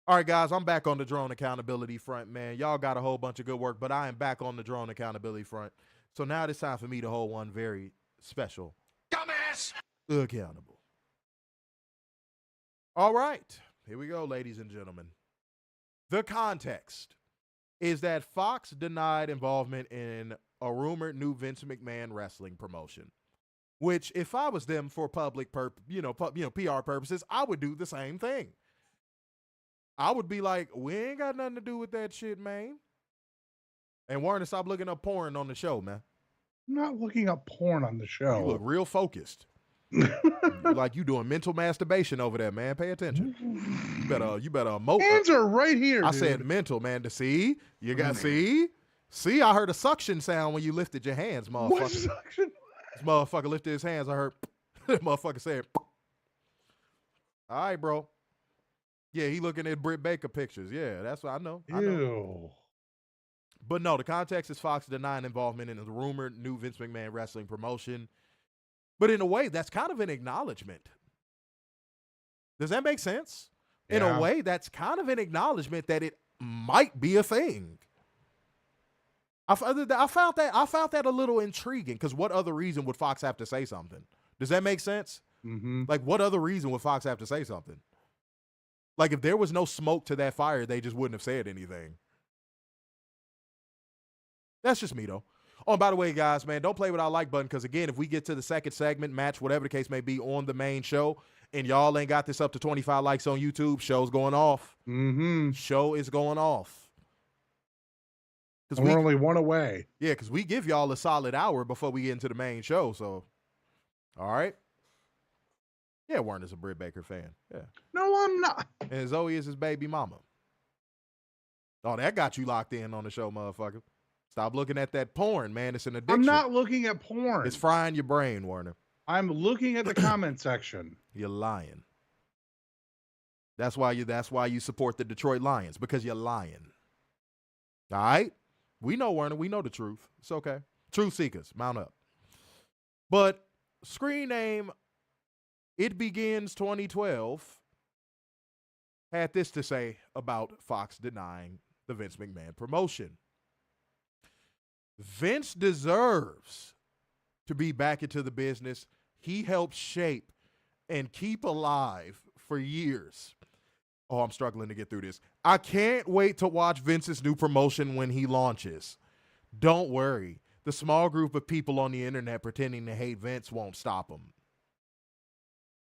All right, guys, I'm back on the drone accountability front, man. Y'all got a whole bunch of good work, but I am back on the drone accountability front. So now it's time for me to hold one very special Dumbass! accountable. All right, here we go, ladies and gentlemen. The context is that Fox denied involvement in a rumored new Vince McMahon wrestling promotion, which if I was them for public PR purposes, I would do the same thing. I would be like, we ain't got nothing to do with that shit, man. And Warner, stop looking up porn on the show, man. I'm not looking up porn on the show. You look real focused. Like you doing mental masturbation over there, man. Pay attention. You better emote. Hands are right here. I dude. said mental, man. To see, you got see. I heard a suction sound when you lifted your hands, motherfucker. What suction? This motherfucker lifted his hands. I heard motherfucker said, all right, bro. Yeah, he looking at Britt Baker pictures. Yeah, that's what I know. Ew. I know. But no, the context is Fox denying involvement in the rumored new Vince McMahon wrestling promotion. But in a way, that's kind of an acknowledgement. Does that make sense? In a way, that's kind of an acknowledgement that it might be a thing. I found that a little intriguing because what other reason would Fox have to say something? Does that make sense? Mm-hmm. Like, what other reason would Fox have to say something? Like, if there was no smoke to that fire, they just wouldn't have said anything. That's just me, though. Oh, and by the way, guys, man, don't play with our like button because, again, if we get to the second segment, match, whatever the case may be, on the main show, and y'all ain't got this up to 25 likes on YouTube, show's going off. Mm-hmm. Show is going off. And we're only one away. Yeah, because we give y'all a solid hour before we get into the main show, so. All right. Yeah, Warner's a Britt Baker fan. Yeah. No, I'm not. And Zoe is his baby mama. Oh, that got you locked in on the show, motherfucker. Stop looking at that porn, man. It's an addiction. I'm not looking at porn. It's frying your brain, Warner. I'm looking at the comment section. You're lying. That's why you support the Detroit Lions, because you're lying. All right? We know, Warner. We know the truth. It's okay. Truth seekers, mount up. But screen name It Begins 2012 had this to say about Fox denying the Vince McMahon promotion. Vince deserves to be back into the business he helped shape and keep alive for years. Oh, I'm struggling to get through this. I can't wait to watch Vince's new promotion when he launches. Don't worry. The small group of people on the internet pretending to hate Vince won't stop him.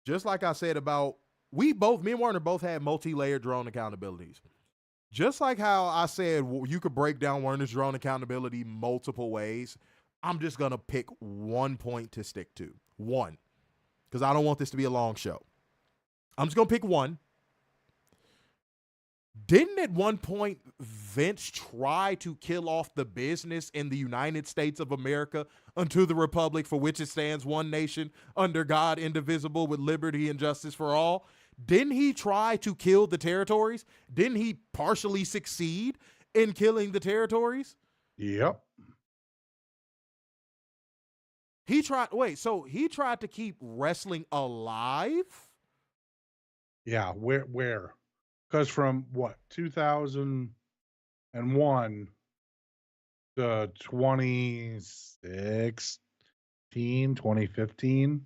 Just like I said about, me and Warner both had multi-layered drone accountabilities. Just like how I said you could break down Warner's drone accountability multiple ways, I'm just going to pick one point to stick to. One. Because I don't want this to be a long show. I'm just going to pick one. Didn't at one point Vince try to kill off the business in the United States of America unto the republic for which it stands, one nation, under God, indivisible, with liberty and justice for all? Didn't he try to kill the territories? Didn't he partially succeed? in killing the territories? Yep. He tried to keep wrestling alive? Yeah, where? Because from what, 2001 to 2016, 2015,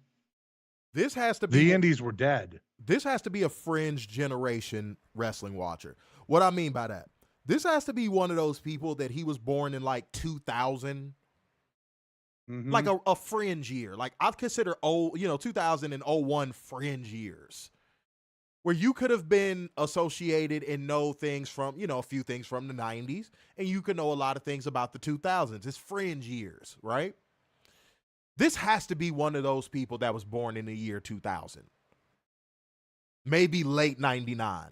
This has to be the indies were dead. This has to be a fringe generation wrestling watcher. What I mean by that, this has to be one of those people that he was born in like 2000, like a fringe year. Like I'd consider 2001 fringe years, where you could have been associated and know things from, a few things from the 90s, and you could know a lot of things about the 2000s. It's fringe years, right? This has to be one of those people that was born in the year 2000. Maybe late 99.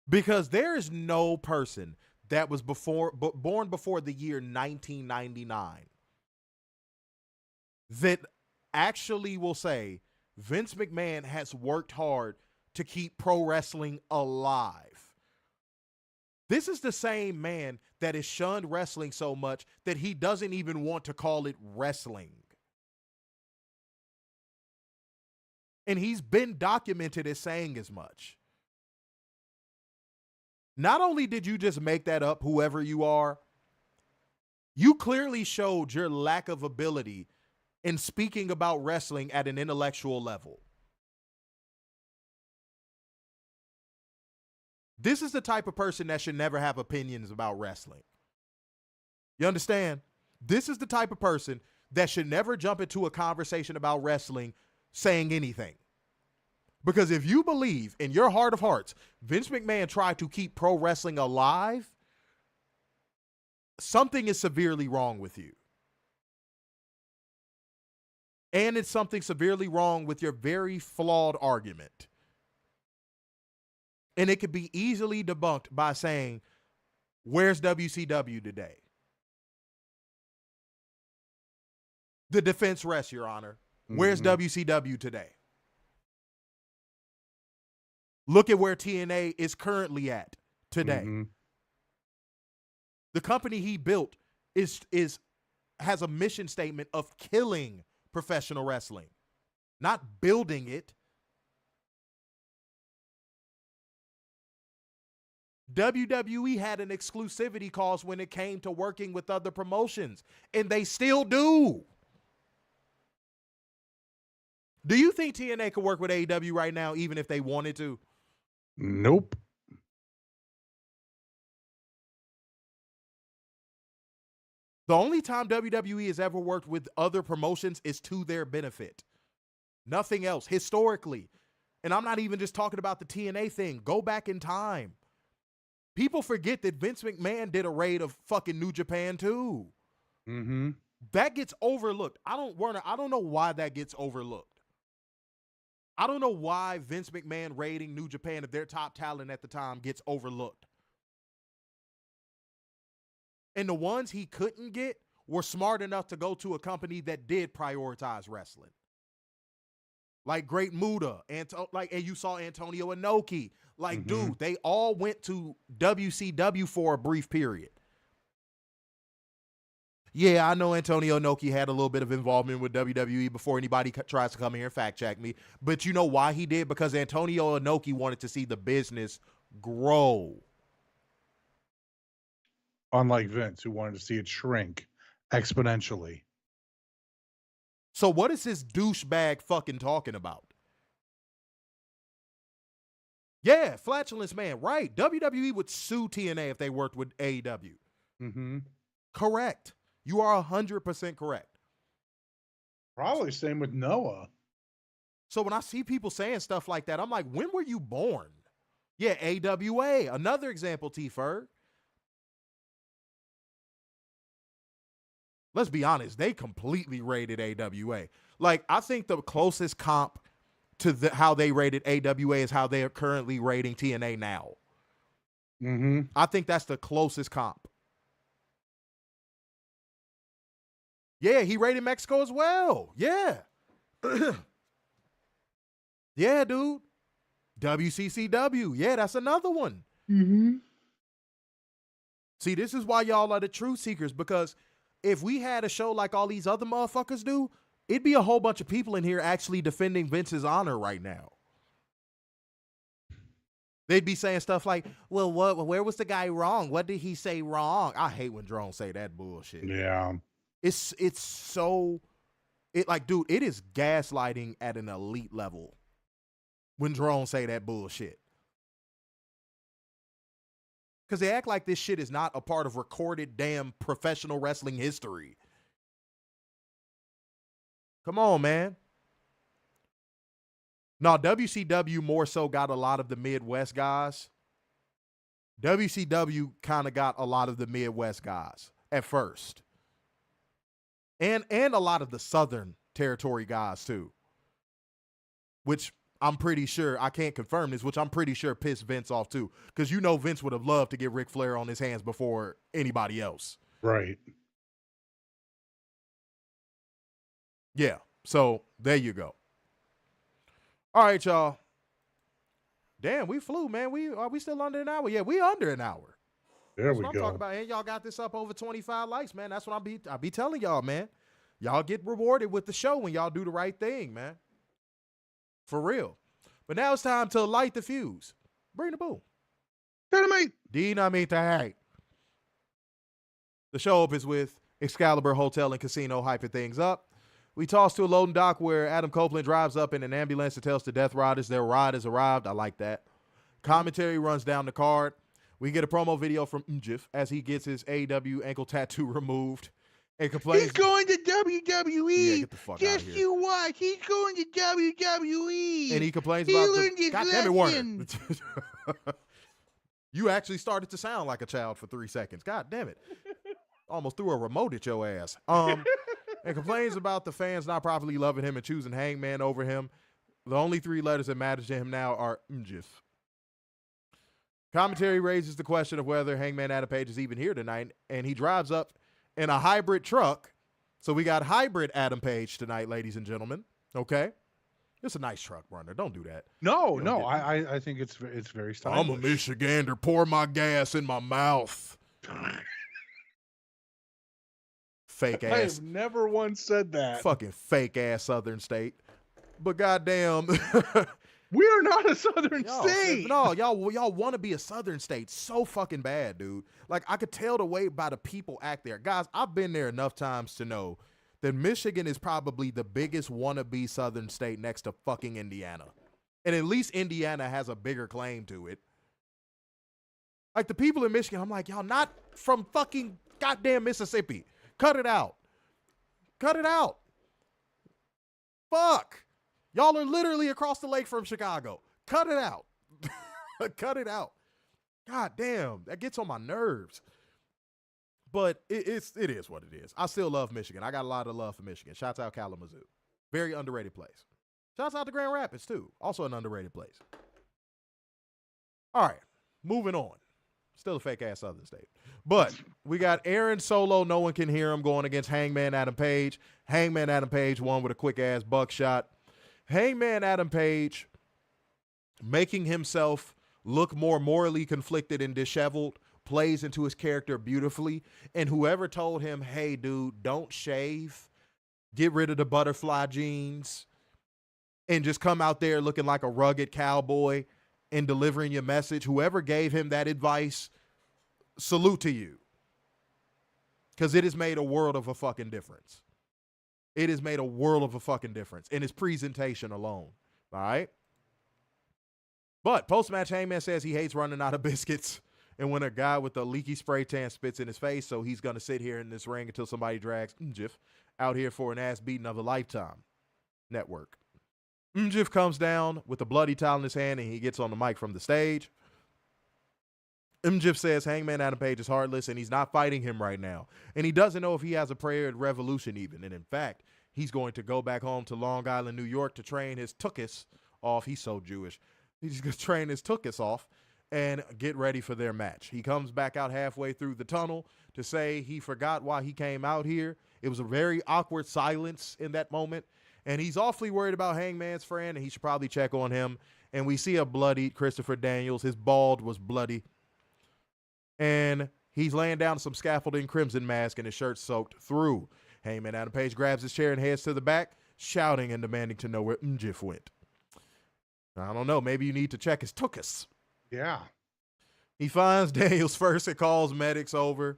Because there is no person that was born before the year 1999 that actually will say Vince McMahon has worked hard to keep pro wrestling alive. This is the same man that has shunned wrestling so much that he doesn't even want to call it wrestling. And he's been documented as saying as much. Not only did you just make that up, whoever you are, you clearly showed your lack of ability in speaking about wrestling at an intellectual level. This is the type of person that should never have opinions about wrestling. You understand? This is the type of person that should never jump into a conversation about wrestling saying anything. Because if you believe in your heart of hearts, Vince McMahon tried to keep pro wrestling alive, something is severely wrong with you. And it's something severely wrong with your very flawed argument. And it could be easily debunked by saying, where's WCW today? The defense rests, Your Honor. Where's WCW today? Look at where TNA is currently at today. The company he built has a mission statement of killing professional wrestling, not building it. WWE had an exclusivity clause when it came to working with other promotions, and they still do. Do you think TNA could work with AEW right now, even if they wanted to? Nope. The only time WWE has ever worked with other promotions is to their benefit. Nothing else, historically. And I'm not even just talking about the TNA thing. Go back in time. People forget that Vince McMahon did a raid of fucking New Japan too. That gets overlooked. I don't know why that gets overlooked. I don't know why Vince McMahon raiding New Japan of their top talent at the time gets overlooked. And the ones he couldn't get were smart enough to go to a company that did prioritize wrestling. Like Great Muta, and you saw Antonio Inoki. Like, dude, they all went to WCW for a brief period. Yeah, I know Antonio Inoki had a little bit of involvement with WWE before anybody tries to come here and fact check me. But you know why he did? Because Antonio Inoki wanted to see the business grow. Unlike Vince, who wanted to see it shrink exponentially. So what is this douchebag fucking talking about? Yeah, flatulence man, right. WWE would sue TNA if they worked with AEW. Correct. You are 100% correct. Probably same with Noah. So when I see people saying stuff like that, I'm like, when were you born? Yeah, AWA. Another example, T-Ferg. Let's be honest, they completely rated AWA. Like, I think the closest comp to how they rated AWA is how they are currently rating TNA now. I think that's the closest comp. Yeah, he rated Mexico as well. Yeah. Yeah, dude. WCCW. Yeah, that's another one. See, this is why y'all are the truth seekers, because if we had a show like all these other motherfuckers do, it'd be a whole bunch of people in here actually defending Vince's honor right now. They'd be saying stuff like, well, where was the guy wrong? What did he say wrong? I hate when drones say that bullshit. Yeah. It's so, dude, it is gaslighting at an elite level when drones say that bullshit. Because they act like this shit is not a part of recorded damn professional wrestling history. Come on, man. No, WCW more so got a lot of the Midwest guys. WCW kind of got a lot of the Midwest guys at first. And a lot of the Southern Territory guys too. Which I'm pretty sure, I can't confirm this, which I'm pretty sure pissed Vince off too. Because you know Vince would have loved to get Ric Flair on his hands before anybody else. Right. Yeah, so there you go. All right, y'all. Damn, we flew, man. Are we still under an hour? Yeah, we under an hour. There we I'm go. talking about. And y'all got this up over 25 likes, man. That's what I be telling y'all, man. Y'all get rewarded with the show when y'all do the right thing, man. For real. But now it's time to light the fuse. Bring the boom. Dynamite. Dynamite. The show opens with Excalibur Hotel and Casino hyping things up. We toss to a loading dock where Adam Copeland drives up in an ambulance and tells the Death Riders their ride has arrived. I like that. Commentary runs down the card. We get a promo video from Mjif as he gets his AEW ankle tattoo removed and complains. He's going to WWE. Yeah, get the fuck out of here. You watch. He's going to WWE. And he complains He about learned his God damn it, Warner. lesson. You actually started to sound like a child for 3 seconds. God damn it. Almost threw a remote at your ass. And complains about the fans not properly loving him and choosing Hangman over him. The only 3 letters that matter to him now are Mjif. Commentary raises the question of whether Hangman Adam Page is even here tonight, and he drives up in a hybrid truck. So we got hybrid Adam Page tonight, ladies and gentlemen. Okay? It's a nice truck, Runner. Don't do that. No, I think it's very stylish. I'm a Michigander. Pour my gas in my mouth. Fake ass. I have never once said that. Fucking fake ass Southern state. But goddamn. We are not a Southern state. No, y'all want to be a Southern state so fucking bad, dude. Like, I could tell the way by the people act there. Guys, I've been there enough times to know that Michigan is probably the biggest wannabe Southern state next to fucking Indiana. And at least Indiana has a bigger claim to it. Like, the people in Michigan, I'm like, y'all not from fucking goddamn Mississippi. Cut it out. Cut it out. Fuck. Y'all are literally across the lake from Chicago. Cut it out. Cut it out. God damn, that gets on my nerves. But it is what it is. I still love Michigan. I got a lot of love for Michigan. Shouts out Kalamazoo. Very underrated place. Shouts out to Grand Rapids, too. Also an underrated place. All right, moving on. Still a fake-ass Southern state. But we got Aaron Solo, no one can hear him, going against Hangman Adam Page. Hangman Adam Page won with a quick-ass buckshot. Hangman Adam Page making himself look more morally conflicted and disheveled plays into his character beautifully. And whoever told him, hey, dude, don't shave, get rid of the butterfly jeans, and just come out there looking like a rugged cowboy and delivering your message, whoever gave him that advice, salute to you. Because it has made a world of a fucking difference. It has made a world of a fucking difference in his presentation alone. All right? But post-match, Hangman says he hates running out of biscuits. And when a guy with a leaky spray tan spits in his face, so he's going to sit here in this ring until somebody drags Mjif out here for an ass beating of a lifetime. Network. Mjif comes down with a bloody towel in his hand, and he gets on the mic from the stage. Mjif says Hangman Adam Page is heartless, and he's not fighting him right now. And he doesn't know if he has a prayer at Revolution even. And in fact, he's going to go back home to Long Island, New York to train his tuchus off. He's so Jewish. He's going to train his tuchus off and get ready for their match. He comes back out halfway through the tunnel to say he forgot why he came out here. It was a very awkward silence in that moment. And he's awfully worried about Hangman's friend, and he should probably check on him. And we see a bloody Christopher Daniels. His bald was bloody. And He's laying down some scaffolding, crimson mask, and his shirt soaked through. Hangman Adam Page grabs his chair and heads to the back, shouting and demanding to know where Mjif went. I don't know. Maybe you need to check his tuchus. Yeah. He finds Daniels first and calls medics over.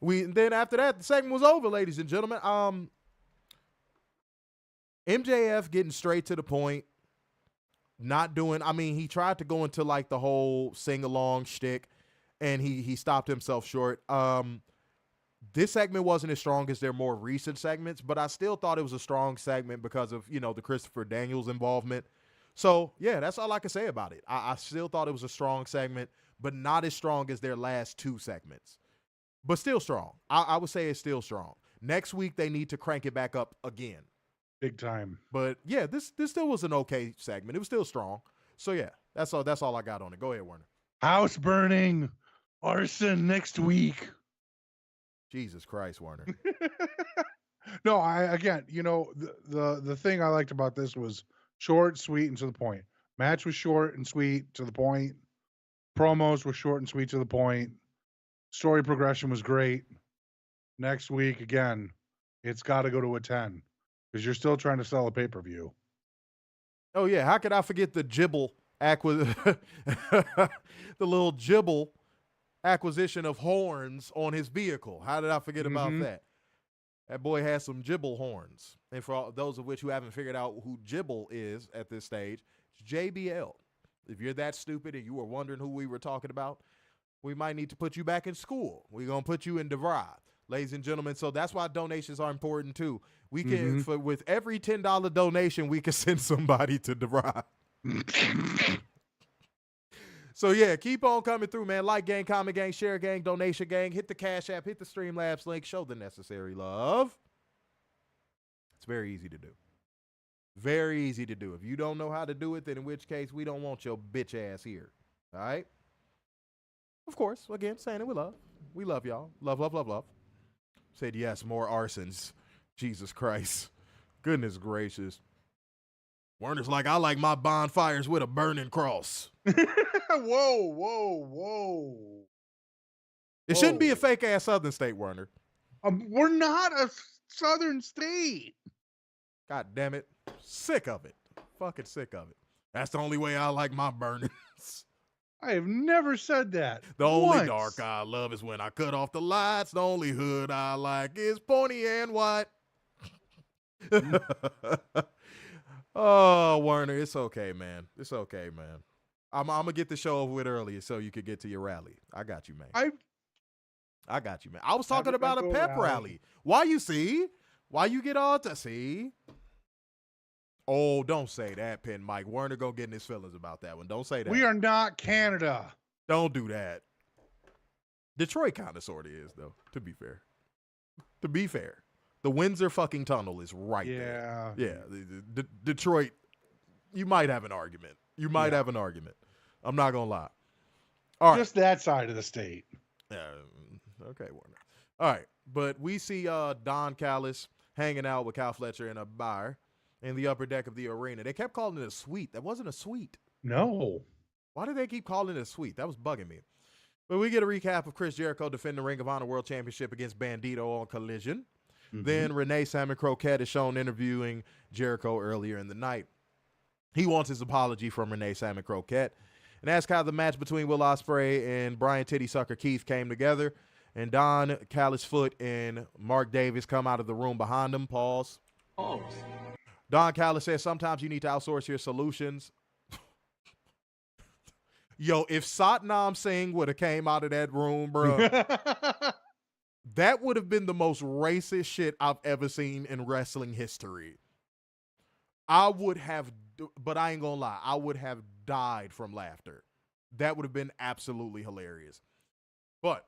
Then after that, the segment was over, ladies and gentlemen. MJF getting straight to the point. Not doing, he tried to go into like the whole sing-along shtick, and he stopped himself short. This segment wasn't as strong as their more recent segments, but I still thought it was a strong segment because of, the Christopher Daniels involvement. So, yeah, that's all I can say about it. I still thought it was a strong segment, but not as strong as their last two segments. But still strong. I would say it's still strong. Next week, they need to crank it back up again. Big time. But, yeah, this still was an okay segment. It was still strong. So, yeah, that's all I got on it. Go ahead, Warner. House burning. Arson next week. Jesus Christ, Warner. No, the thing I liked about this was short, sweet, and to the point. Match was short and sweet, to the point. Promos were short and sweet, to the point. Story progression was great. Next week, again, it's got to go to a 10 because you're still trying to sell a pay-per-view. Oh, yeah. How could I forget the Jibble the little Jibble acquisition of horns on his vehicle? How did I forget about that? That boy has some Jibble horns. And for all those of which who haven't figured out who Jibble is at this stage, it's JBL. If you're that stupid and you were wondering who we were talking about, we might need to put you back in school. We're going to put you in DeVry, ladies and gentlemen. So that's why donations are important too. We can, with every $10 donation, we can send somebody to DeVry. So, yeah, keep on coming through, man. Like gang, comment gang, share gang, donation gang. Hit the Cash App, hit the Streamlabs link. Show the necessary love. It's very easy to do. Very easy to do. If you don't know how to do it, then in which case we don't want your bitch ass here. All right? Of course, again, saying it with love. We love y'all. Love, love, love, love. Said yes, more arsons. Jesus Christ. Goodness gracious. Werner's like, I like my bonfires with a burning cross. Whoa. It shouldn't be a fake-ass Southern state, Werner. We're not a Southern state. God damn it. Sick of it. Fucking sick of it. That's the only way I like my burnings. I have never said that. The only dark I love is when I cut off the lights. The only hood I like is pointy and white. Oh, Werner, it's okay, man. It's okay, man. I'm going to get the show over with earlier so you could get to your rally. I got you, man. I got you, man. I was talking about a pep rally. Why you get all to see? Oh, don't say that, Pin Mike. Werner gonna get in his feelings about that one. Don't say that. We are not Canada. Don't do that. Detroit kind of sort of is, though, to be fair. To be fair. The Windsor fucking tunnel is right there. Yeah. Detroit, you might have an argument. Have an argument. I'm not going to lie. All right. Just that side of the state. Okay, Warner. All right. But we see Don Callis hanging out with Cal Fletcher in a bar in the upper deck of the arena. They kept calling it a suite. That wasn't a suite. No. Why did they keep calling it a suite? That was bugging me. But we get a recap of Chris Jericho defending the Ring of Honor World Championship against Bandito on Collision. Then Renee Salmon Croquette is shown interviewing Jericho earlier in the night. He wants his apology from Renee Salmon Croquette and asks how the match between Will Ospreay and Brian Titty Sucker Keith came together. And Don Callis Foot and Mark Davis come out of the room behind him. Pause. Don Callis says sometimes you need to outsource your solutions. Yo, if Satnam Singh would have came out of that room, bro, that would have been the most racist shit I've ever seen in wrestling history. I would have, but I ain't gonna lie, I would have died from laughter. That would have been absolutely hilarious. But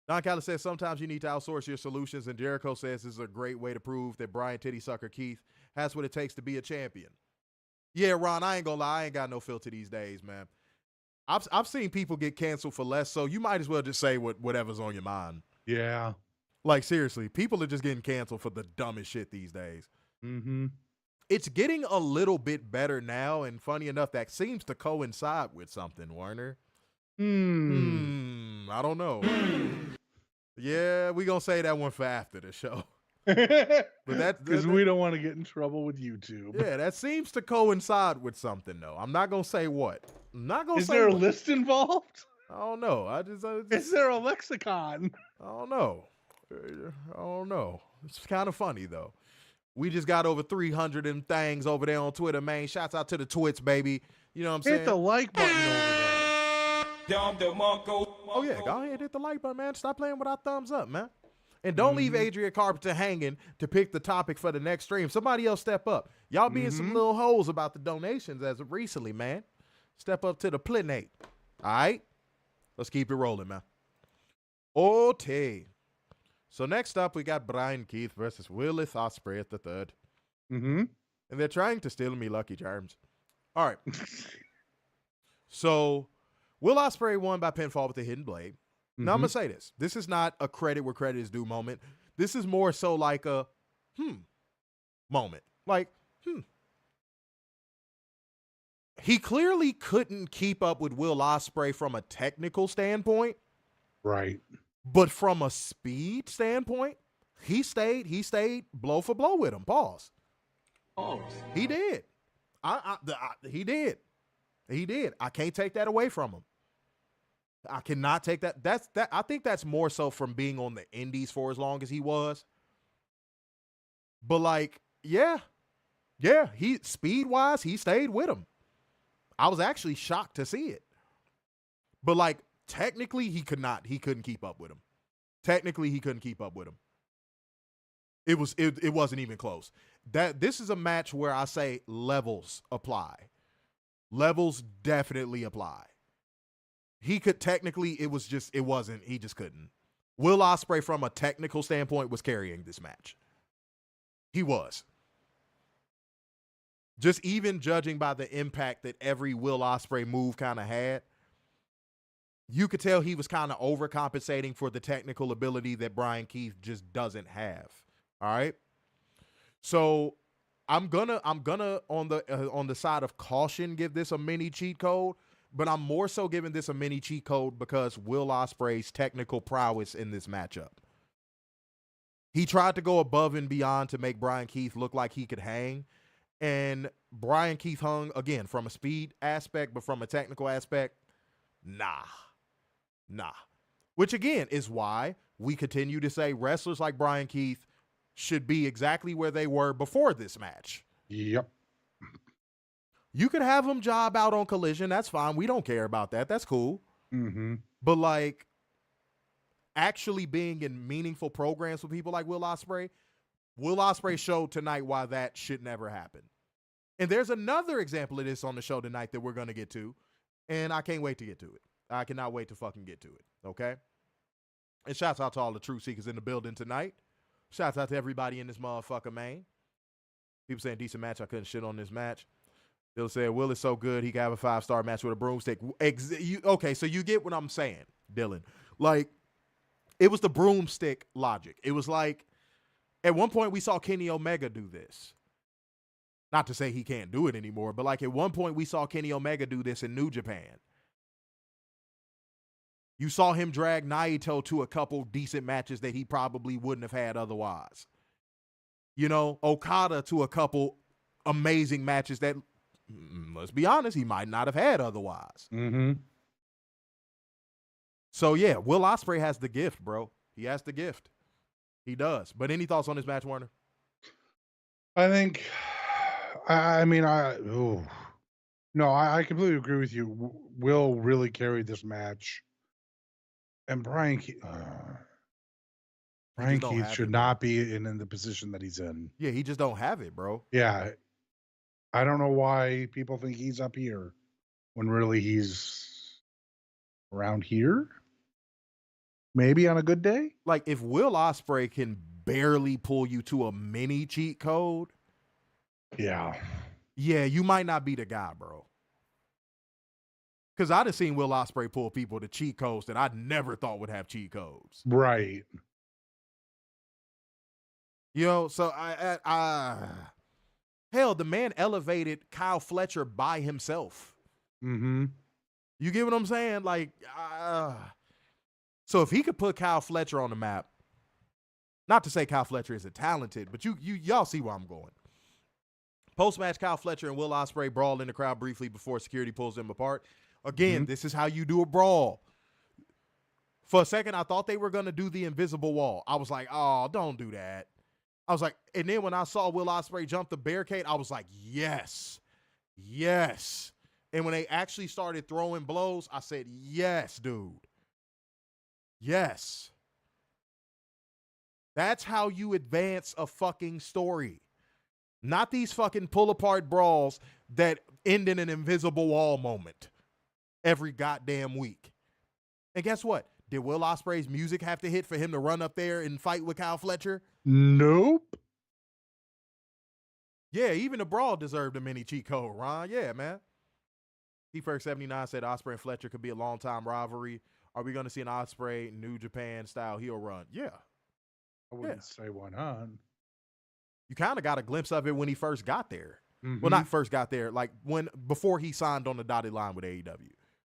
Don Callis says sometimes you need to outsource your solutions, and Jericho says this is a great way to prove that Brian Titty Sucker Keith has what it takes to be a champion. Yeah, Ron, I ain't gonna lie, I ain't got no filter these days, man. I've seen people get canceled for less, so you might as well just say whatever's on your mind. Yeah. Like, seriously, people are just getting canceled for the dumbest shit these days. It's getting a little bit better now, and funny enough, that seems to coincide with something, Warner. I don't know. Yeah, we gonna say that one for after the show. But that because we don't want to get in trouble with YouTube. Yeah, that seems to coincide with something though. I'm not gonna say what. I'm not gonna Is say there a what. list involved? I don't know. I just Is there a lexicon? I don't know. I don't know. It's kind of funny though. We just got over 300 and things over there on Twitter, man. Shouts out to the Twits, baby. You know what I'm saying? Hit the like button over there. Oh yeah, go ahead, hit the like button, man. Stop playing with our thumbs up, man. And don't leave Adrian Carpenter hanging to pick the topic for the next stream. Somebody else step up. Y'all being some little hoes about the donations as of recently, man. Step up to the plinate. All right? Let's keep it rolling, man. Okay. So next up, we got Bryan Keith versus Willis Ospreay at the third. Mm-hmm. And they're trying to steal me Lucky Charms. All right. So Will Ospreay won by pinfall with the hidden blade. Now, I'm going to say this. This is not a credit where credit is due moment. This is more so like a moment. Like, He clearly couldn't keep up with Will Ospreay from a technical standpoint. Right. But from a speed standpoint, he stayed blow for blow with him. Pause. He did. He did. He did. I can't take that away from him. I cannot take that. I think that's more so from being on the indies for as long as he was. But like, yeah, he speed wise, he stayed with him. I was actually shocked to see it. But like, technically, he couldn't keep up with him. Technically, he couldn't keep up with him. It wasn't even close. This is a match where I say levels apply. Levels definitely apply. He could technically, he just couldn't. Will Ospreay from a technical standpoint was carrying this match. He was. Just even judging by the impact that every Will Ospreay move kind of had, you could tell he was kind of overcompensating for the technical ability that Bryan Keith just doesn't have. All right. So I'm gonna on the side of caution give this a mini cheat code, but I'm more so giving this a mini cheat code because Will Ospreay's technical prowess in this matchup. He tried to go above and beyond to make Bryan Keith look like he could hang, and Bryan Keith hung again from a speed aspect, but from a technical aspect, nah. Which again is why we continue to say wrestlers like Bryan Keith should be exactly where they were before this match. Yep. You could have them job out on Collision. That's fine. We don't care about that. That's cool. Mm-hmm. But like actually being in meaningful programs with people like Will Ospreay showed tonight why that should never happen. And there's another example of this on the show tonight that we're going to get to. And I can't wait to get to it. I cannot wait to fucking get to it. Okay? And shouts out to all the truth seekers in the building tonight. Shouts out to everybody in this motherfucker, man. People saying decent match. I couldn't shit on this match. They'll say, Will is so good, he could have a 5-star match with a broomstick. Okay, so you get what I'm saying, Dylan. Like, it was the broomstick logic. It was like, at one point we saw Kenny Omega do this. Not to say he can't do it anymore, but like at one point we saw Kenny Omega do this in New Japan. You saw him drag Naito to a couple decent matches that he probably wouldn't have had otherwise. You know, Okada to a couple amazing matches that, let's be honest, he might not have had otherwise. Mm-hmm. So, yeah, Will Ospreay has the gift, bro. He has the gift. He does. But any thoughts on this match, Warner? I think, I completely agree with you. Will really carried this match. And Bryan Keith should not be in the position that he's in. Yeah, he just don't have it, bro. Yeah. I don't know why people think he's up here when really he's around here. Maybe on a good day. Like, if Will Ospreay can barely pull you to a mini cheat code. Yeah, you might not be the guy, bro. Because I'd have seen Will Ospreay pull people to cheat codes that I never thought would have cheat codes. Right. You know, so hell, the man elevated Kyle Fletcher by himself. Mm-hmm. You get what I'm saying? Like, So if he could put Kyle Fletcher on the map, not to say Kyle Fletcher isn't talented, but y'all see where I'm going. Post-match, Kyle Fletcher and Will Ospreay brawl in the crowd briefly before security pulls them apart. Again, this is how you do a brawl. For a second, I thought they were going to do the invisible wall. I was like, oh, don't do that. I was like, and then when I saw Will Ospreay jump the barricade, I was like, yes, yes. And when they actually started throwing blows, I said, yes, dude. Yes. That's how you advance a fucking story. Not these fucking pull-apart brawls that end in an invisible wall moment every goddamn week. And guess what? Did Will Ospreay's music have to hit for him to run up there and fight with Kyle Fletcher? Nope. Yeah, even the brawl deserved a mini cheat code, Ron. Yeah, man. T-Ferg79 said Ospreay and Fletcher could be a long-time rivalry. Are we going to see an Ospreay New Japan style heel run? Yeah. I wouldn't say why not. You kind of got a glimpse of it when he first got there. Well, not first got there, like before he signed on the dotted line with AEW.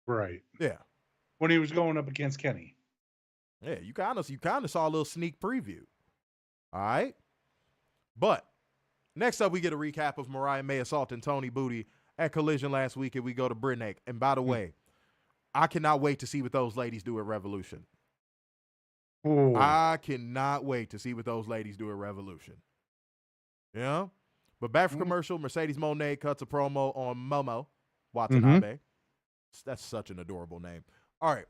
Right. Yeah. When he was going up against Kenny. Yeah, you kind of saw a little sneak preview. All right. But next up, we get a recap of Mariah May assaulting Tony Booty at Collision last week, and we go to Brittany. And by the way, I cannot wait to see what those ladies do at Revolution. Ooh. I cannot wait to see what those ladies do at Revolution. Yeah. But back for commercial, Mercedes Moné cuts a promo on Momo Watanabe. That's such an adorable name. All right.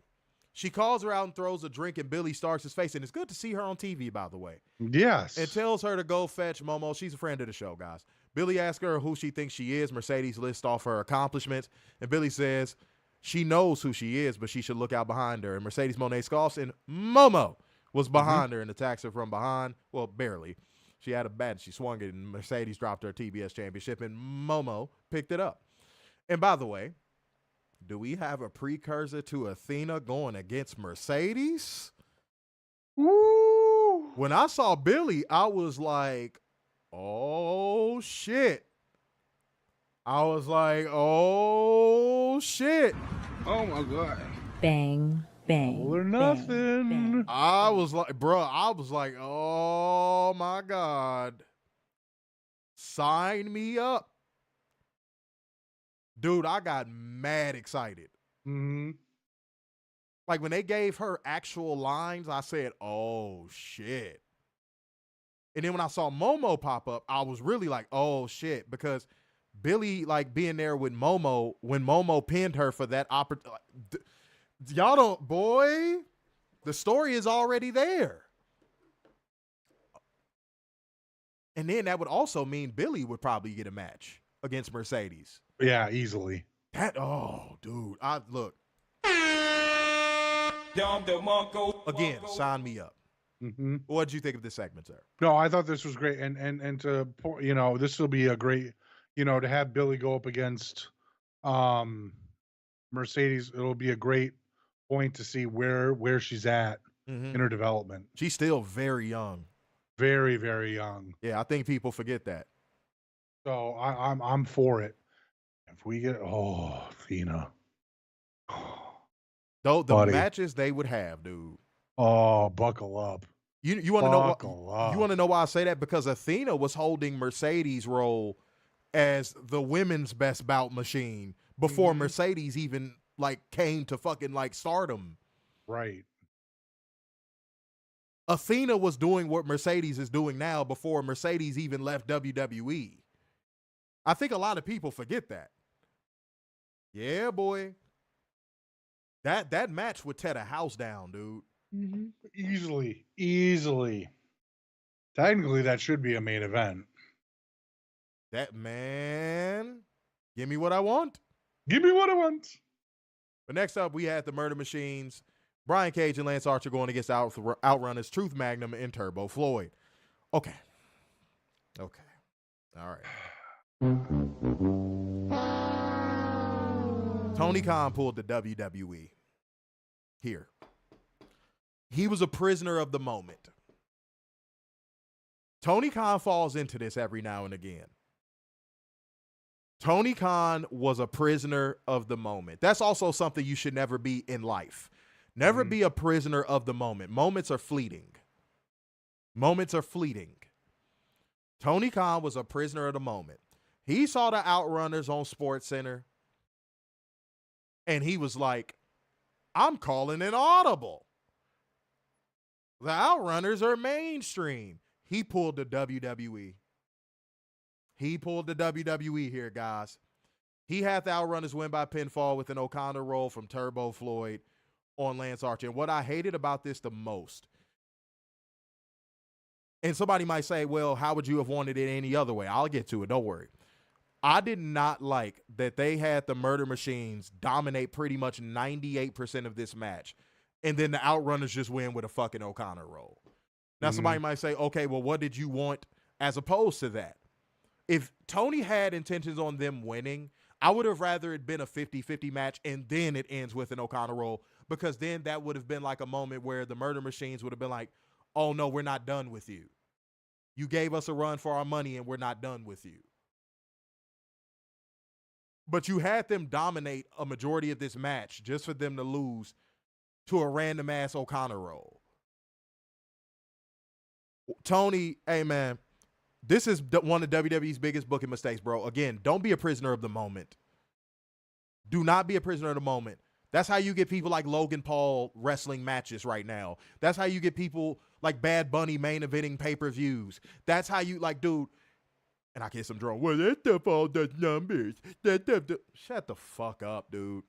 She calls her out and throws a drink in Billy Starks' face. And it's good to see her on TV, by the way. Yes. And tells her to go fetch Momo. She's a friend of the show, guys. Billy asks her who she thinks she is. Mercedes lists off her accomplishments. And Billy says she knows who she is, but she should look out behind her. And Mercedes Moné scoffs, and Momo was behind her and attacks her from behind. Well, barely. She had a bat, and she swung it, and Mercedes dropped her TBS championship, and Momo picked it up. And by the way, do we have a precursor to Athena going against Mercedes? Woo! When I saw Billy, I was like, oh, shit. I was like, oh, shit. Oh, my God. Bang, bang. All or nothing. Bang, bang. I was like, oh, my God. Sign me up. Dude, I got mad excited. Like when they gave her actual lines, I said, oh, shit. And then when I saw Momo pop up, I was really like, oh, shit. Because Billy, like, being there with Momo, when Momo pinned her for that opportunity. Y'all don't, boy, the story is already there. And then that would also mean Billy would probably get a match against Mercedes. Yeah, easily. Oh, dude. Look. Again, sign me up. What did you think of this segment, sir? No, I thought this was great. And to, this will be a great, to have Billy go up against Mercedes, it'll be a great point to see where she's at in her development. She's still very young. Very, very young. Yeah, I think people forget that. So I'm for it. If we get Athena. Though the Buddy. matches they would have, dude. Oh, buckle up. You want to know Buckle up. You want to know why I say that? Because Athena was holding Mercedes' role as the women's best bout machine before Mercedes even came to fucking stardom. Right. Athena was doing what Mercedes is doing now before Mercedes even left WWE. I think a lot of people forget that. Yeah, boy. That match would tear the house down, dude. Easily. Technically, that should be a main event. That, man, give me what I want. Give me what I want. But next up, we had the Murder Machines. Brian Cage and Lance Archer going against Outrunners, Truth Magnum, and Turbo Floyd. Okay. All right. Tony Khan pulled the WWE here. He was a prisoner of the moment. Tony Khan falls into this every now and again. Tony Khan was a prisoner of the moment. That's also something you should never be in life. Never be a prisoner of the moment. Moments are fleeting. Moments are fleeting. Tony Khan was a prisoner of the moment. He saw the Outrunners on SportsCenter, and he was like, I'm calling an audible. The Outrunners are mainstream. He pulled the WWE. He pulled the WWE here, guys. He had the Outrunners win by pinfall with an O'Connor roll from Turbo Floyd on Lance Archer. And what I hated about this the most, and somebody might say, well, how would you have wanted it any other way? I'll get to it. Don't worry. I did not like that they had the Murder Machines dominate pretty much 98% of this match, and then the Outrunners just win with a fucking O'Connor roll. Now, somebody might say, okay, well, what did you want as opposed to that? If Tony had intentions on them winning, I would have rather it been a 50-50 match and then it ends with an O'Connor roll, because then that would have been like a moment where the Murder Machines would have been like, oh, no, we're not done with you. You gave us a run for our money and we're not done with you. But you had them dominate a majority of this match just for them to lose to a random-ass O'Connor roll. Tony, hey, man, this is one of WWE's biggest booking mistakes, bro. Again, don't be a prisoner of the moment. Do not be a prisoner of the moment. That's how you get people like Logan Paul wrestling matches right now. That's how you get people like Bad Bunny main eventing pay-per-views. That's how you, like, dude, and I get some drone. Well, that stuff all does numbers. Shut the fuck up, dude.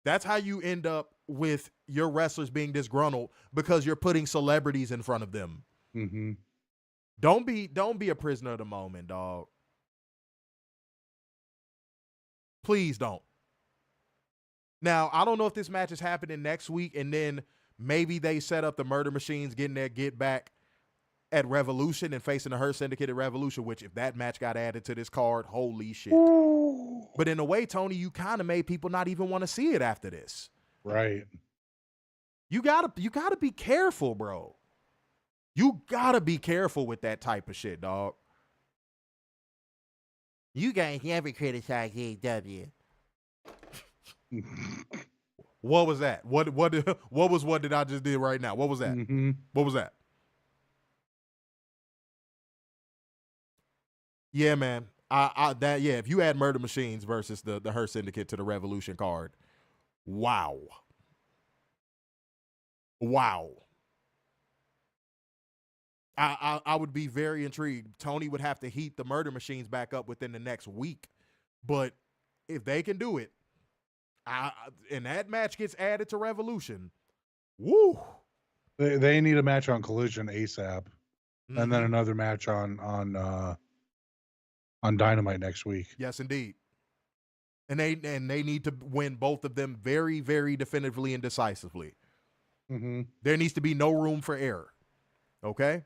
That's how you end up with your wrestlers being disgruntled, because you're putting celebrities in front of them. Mm-hmm. Don't be a prisoner of the moment, dog. Please don't. Now, I don't know if this match is happening next week, and then maybe they set up the Murder Machines getting their get back at Revolution and facing the Hurt Syndicate at Revolution, which if that match got added to this card, holy shit. Ooh. But in a way, Tony, you kind of made people not even want to see it after this. Right. You gotta be careful, bro. You gotta be careful with that type of shit, dog. You guys never criticize AEW. What was that? What was what did I just did right now? What was that? Mm-hmm. What was that? Yeah, man. If you add Murder Machines versus the Hurt Syndicate to the Revolution card, wow. I would be very intrigued. Tony would have to heat the Murder Machines back up within the next week, but if they can do it, and that match gets added to Revolution, woo. They need a match on Collision ASAP, and then another match on Dynamite next week. Yes, indeed. And they need to win both of them very, very definitively and decisively. Mm-hmm. There needs to be no room for error. Okay?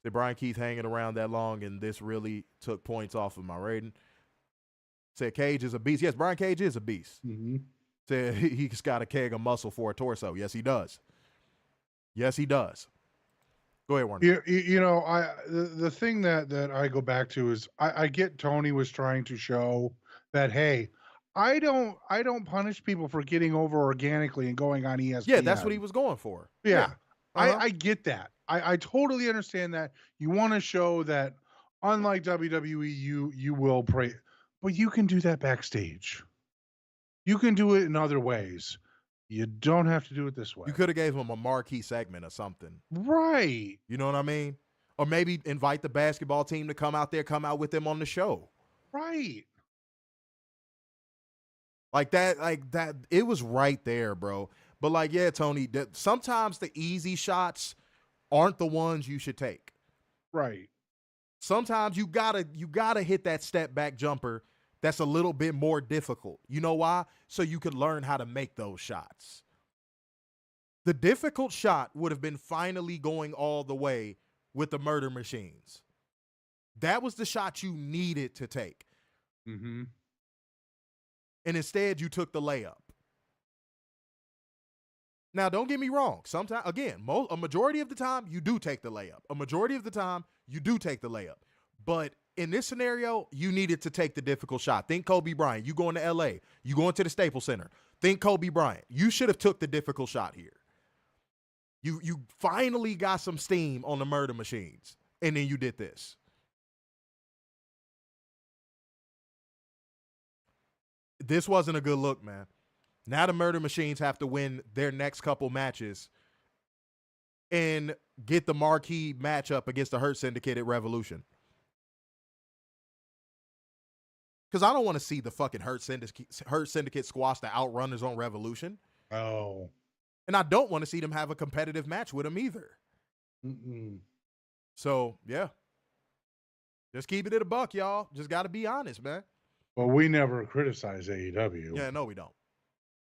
Did Brian Keith hanging around that long, and this really took points off of my rating? Said Cage is a beast. Yes, Brian Cage is a beast. Mm-hmm. Said he's got a keg of muscle for a torso. Yes, he does. Yes, he does. Go ahead, Warner. You know, the thing that I go back to is I get Tony was trying to show that, hey, I don't punish people for getting over organically and going on ESPN. Yeah, that's what he was going for. Yeah. Uh-huh. I get that. I totally understand that. You want to show that, unlike WWE, you will pray, but you can do that backstage. You can do it in other ways. You don't have to do it this way. You could have gave him a marquee segment or something. Right. You know what I mean? Or maybe invite the basketball team to come out with them on the show. Right. Like that, it was right there, bro. But like, yeah, Tony, sometimes the easy shots aren't the ones you should take. Right. Sometimes you gotta hit that step back jumper that's a little bit more difficult. You know why? So you could learn how to make those shots. The difficult shot would have been finally going all the way with the Murder Machines. That was the shot you needed to take. Mm-hmm. And instead you took the layup. Now, don't get me wrong. Sometimes, again, a majority of the time, you do take the layup. A majority of the time, you do take the layup. But in this scenario, you needed to take the difficult shot. Think Kobe Bryant. You going to L.A. You going to the Staples Center. Think Kobe Bryant. You should have took the difficult shot here. You finally got some steam on the murder machines, and then you did this. This wasn't a good look, man. Now the murder machines have to win their next couple matches and get the marquee matchup against the Hurt Syndicate at Revolution. Because I don't want to see the fucking Hurt Syndicate squash the Outrunners on Revolution. Oh. And I don't want to see them have a competitive match with them either. So, yeah. Just keep it at a buck, y'all. Just got to be honest, man. Well, we never criticize AEW. Yeah, no, we don't.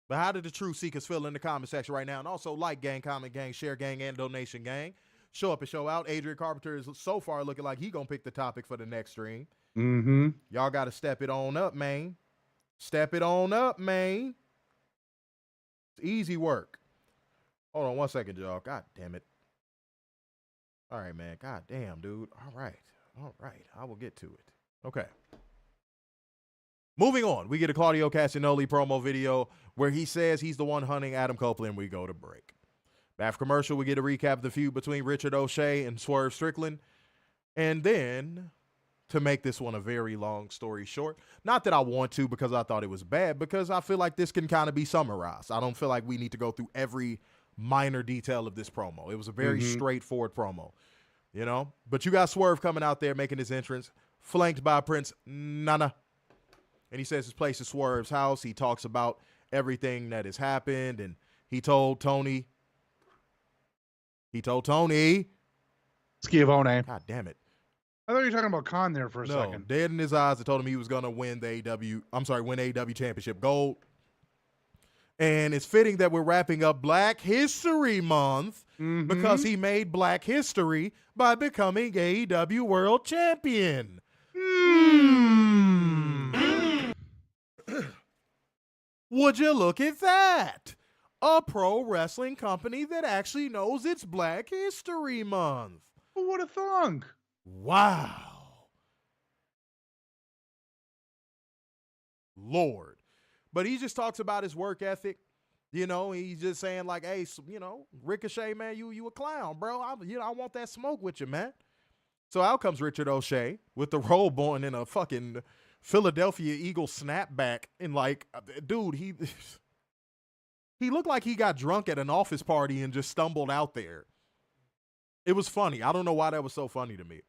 But how did the true seekers feel in the comment section right now? And also like gang, comment gang, share gang, and donation gang. Show up and show out. Adrian Carpenter is so far looking like he going to pick the topic for the next stream. Y'all got to step it on up, man. Step it on up, man. It's easy work. Hold on one second, y'all. God damn it. All right, man. God damn, dude. All right. I will get to it. Okay. Moving on. We get a Claudio Castagnoli promo video where he says he's the one hunting Adam Copeland. We go to break. After commercial, we get a recap of the feud between Richard O'Shea and Swerve Strickland. And then, to make this one a very long story short, not that I want to because I thought it was bad, because I feel like this can kind of be summarized. I don't feel like we need to go through every minor detail of this promo. It was a very straightforward promo, you know? But you got Swerve coming out there making his entrance, flanked by Prince Nana. And he says his place is Swerve's house. He talks about everything that has happened, and he told Tony. Schiavone. God damn it. I thought you were talking about Khan there for a second. Dead in his eyes. I told him he was going to win the AEW Championship Gold. And it's fitting that we're wrapping up Black History Month because he made Black history by becoming AEW World Champion. Would you look at that? A pro wrestling company that actually knows it's Black History Month. Who would have thunk? Wow. Lord. But he just talks about his work ethic. You know, he's just saying like, hey, you know, Ricochet, man, you a clown, bro. I want that smoke with you, man. So out comes Richard O'Shea with the robe on in a fucking Philadelphia Eagles snapback. And like, dude, he looked like he got drunk at an office party and just stumbled out there. It was funny. I don't know why that was so funny to me.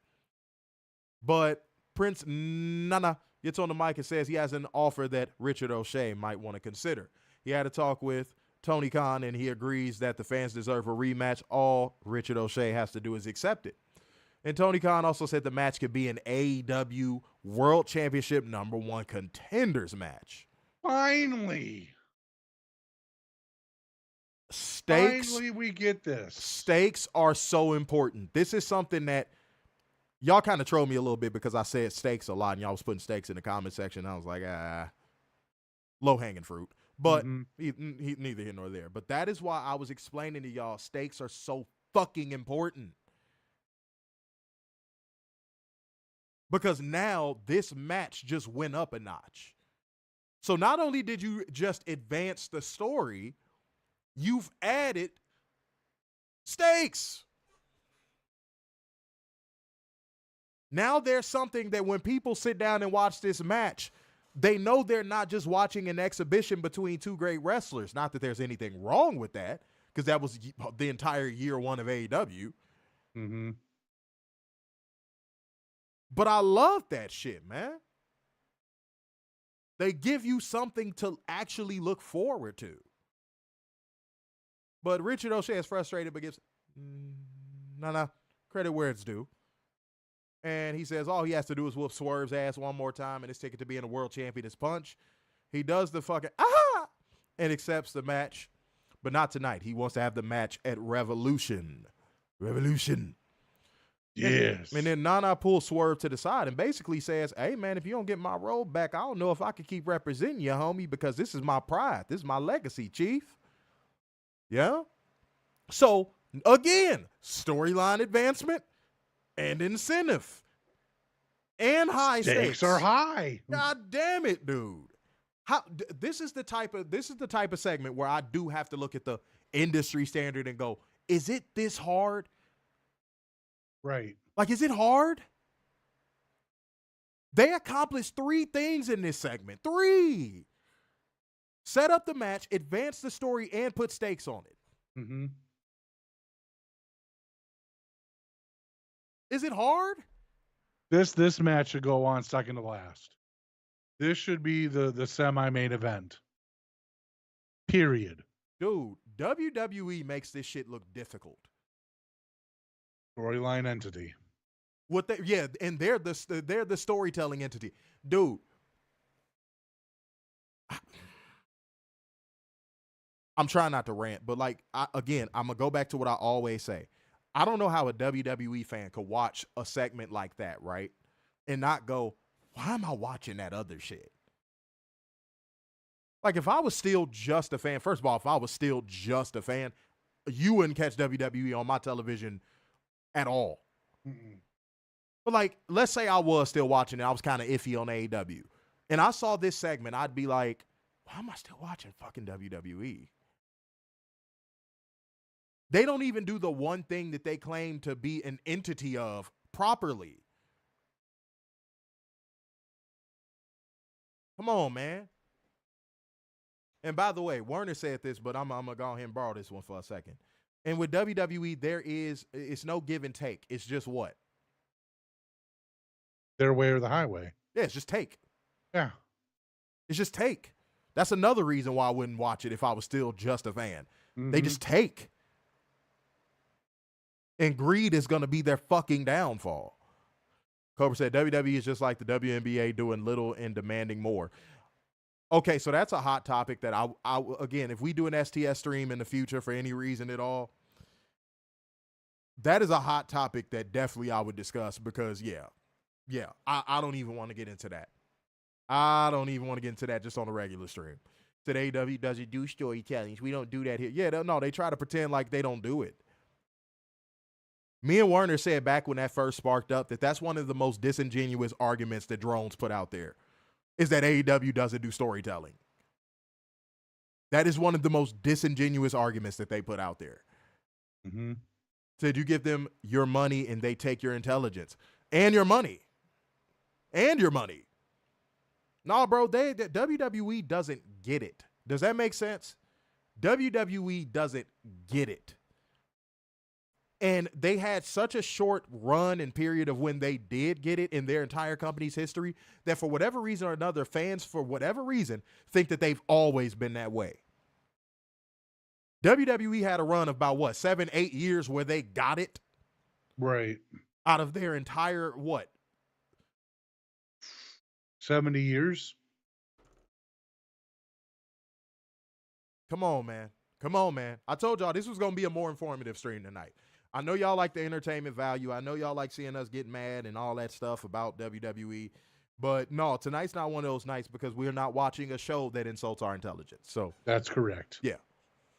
But Prince Nana gets on the mic and says he has an offer that Richard O'Shea might want to consider. He had a talk with Tony Khan, and he agrees that the fans deserve a rematch. All Richard O'Shea has to do is accept it. And Tony Khan also said the match could be an AEW World Championship #1 contenders match. Finally. Finally, we get this. Stakes are so important. This is something that y'all kind of trolled me a little bit because I said stakes a lot, and y'all was putting stakes in the comment section. I was like, low-hanging fruit. But he neither here nor there. But that is why I was explaining to y'all stakes are so fucking important. Because now this match just went up a notch. So not only did you just advance the story, you've added stakes. Now there's something that when people sit down and watch this match, they know they're not just watching an exhibition between two great wrestlers. Not that there's anything wrong with that, because that was the entire year one of AEW. But I love that shit, man. They give you something to actually look forward to. But Richard O'Shea is frustrated, but gives credit where it's due. And he says all he has to do is whoop Swerve's ass one more time, and his ticket to being a world champion is punch. He does the fucking and accepts the match, but not tonight. He wants to have the match at Revolution. Yes. And then Nana pulls Swerve to the side and basically says, hey, man, if you don't get my robe back, I don't know if I can keep representing you, homie, because this is my pride. This is my legacy, Chief. Yeah? So, again, storyline advancement and incentive and high stakes. Stakes are high. God damn it, dude. This is the type of segment where I do have to look at the industry standard and go, is it this hard? Right. Like, is it hard? They accomplished 3 things in this segment. 3. Set up the match, advance the story, and put stakes on it. Mm-hmm. Is it hard? This match should go on second to last. This should be the semi-main event. Period. Dude, WWE makes this shit look difficult. Storyline entity. And they're the storytelling entity. Dude. I'm trying not to rant, but I'm going to go back to what I always say. I don't know how a WWE fan could watch a segment like that, right? And not go, why am I watching that other shit? Like, if I was still just a fan, first of all, if I was still just a fan, you wouldn't catch WWE on my television at all. Mm-mm. But, let's say I was still watching it. I was kind of iffy on AEW. And I saw this segment. I'd be like, why am I still watching fucking WWE? They don't even do the one thing that they claim to be an entity of properly. Come on, man. And by the way, Werner said this, but I'm going to go ahead and borrow this one for a second. And with WWE, it's no give and take. It's just what? Their way or the highway. Yeah, it's just take. Yeah. It's just take. That's another reason why I wouldn't watch it if I was still just a fan. Mm-hmm. They just take. And greed is going to be their fucking downfall. Cobra said, WWE is just like the WNBA, doing little and demanding more. Okay, so that's a hot topic that I again, if we do an STS stream in the future for any reason at all, that is a hot topic that definitely I would discuss because, I don't even want to get into that. I don't even want to get into that just on a regular stream. Today, AEW doesn't do storytelling. We don't do that here. Yeah, no, they try to pretend like they don't do it. Me and Werner said back when that first sparked up that that's one of the most disingenuous arguments that drones put out there, is that AEW doesn't do storytelling. That is one of the most disingenuous arguments that they put out there. Mm-hmm. Said you give them your money and they take your intelligence and your money. And your money. No, bro, WWE doesn't get it. Does that make sense? WWE doesn't get it. And they had such a short run and period of when they did get it in their entire company's history that for whatever reason or another, fans, for whatever reason, think that they've always been that way. WWE had a run of about, 7-8 years where they got it? Right. Out of their entire, 70 years? Come on, man. Come on, man. I told y'all this was going to be a more informative stream tonight. I know y'all like the entertainment value. I know y'all like seeing us get mad and all that stuff about WWE. But no, tonight's not one of those nights because we're not watching a show that insults our intelligence. So that's correct. Yeah.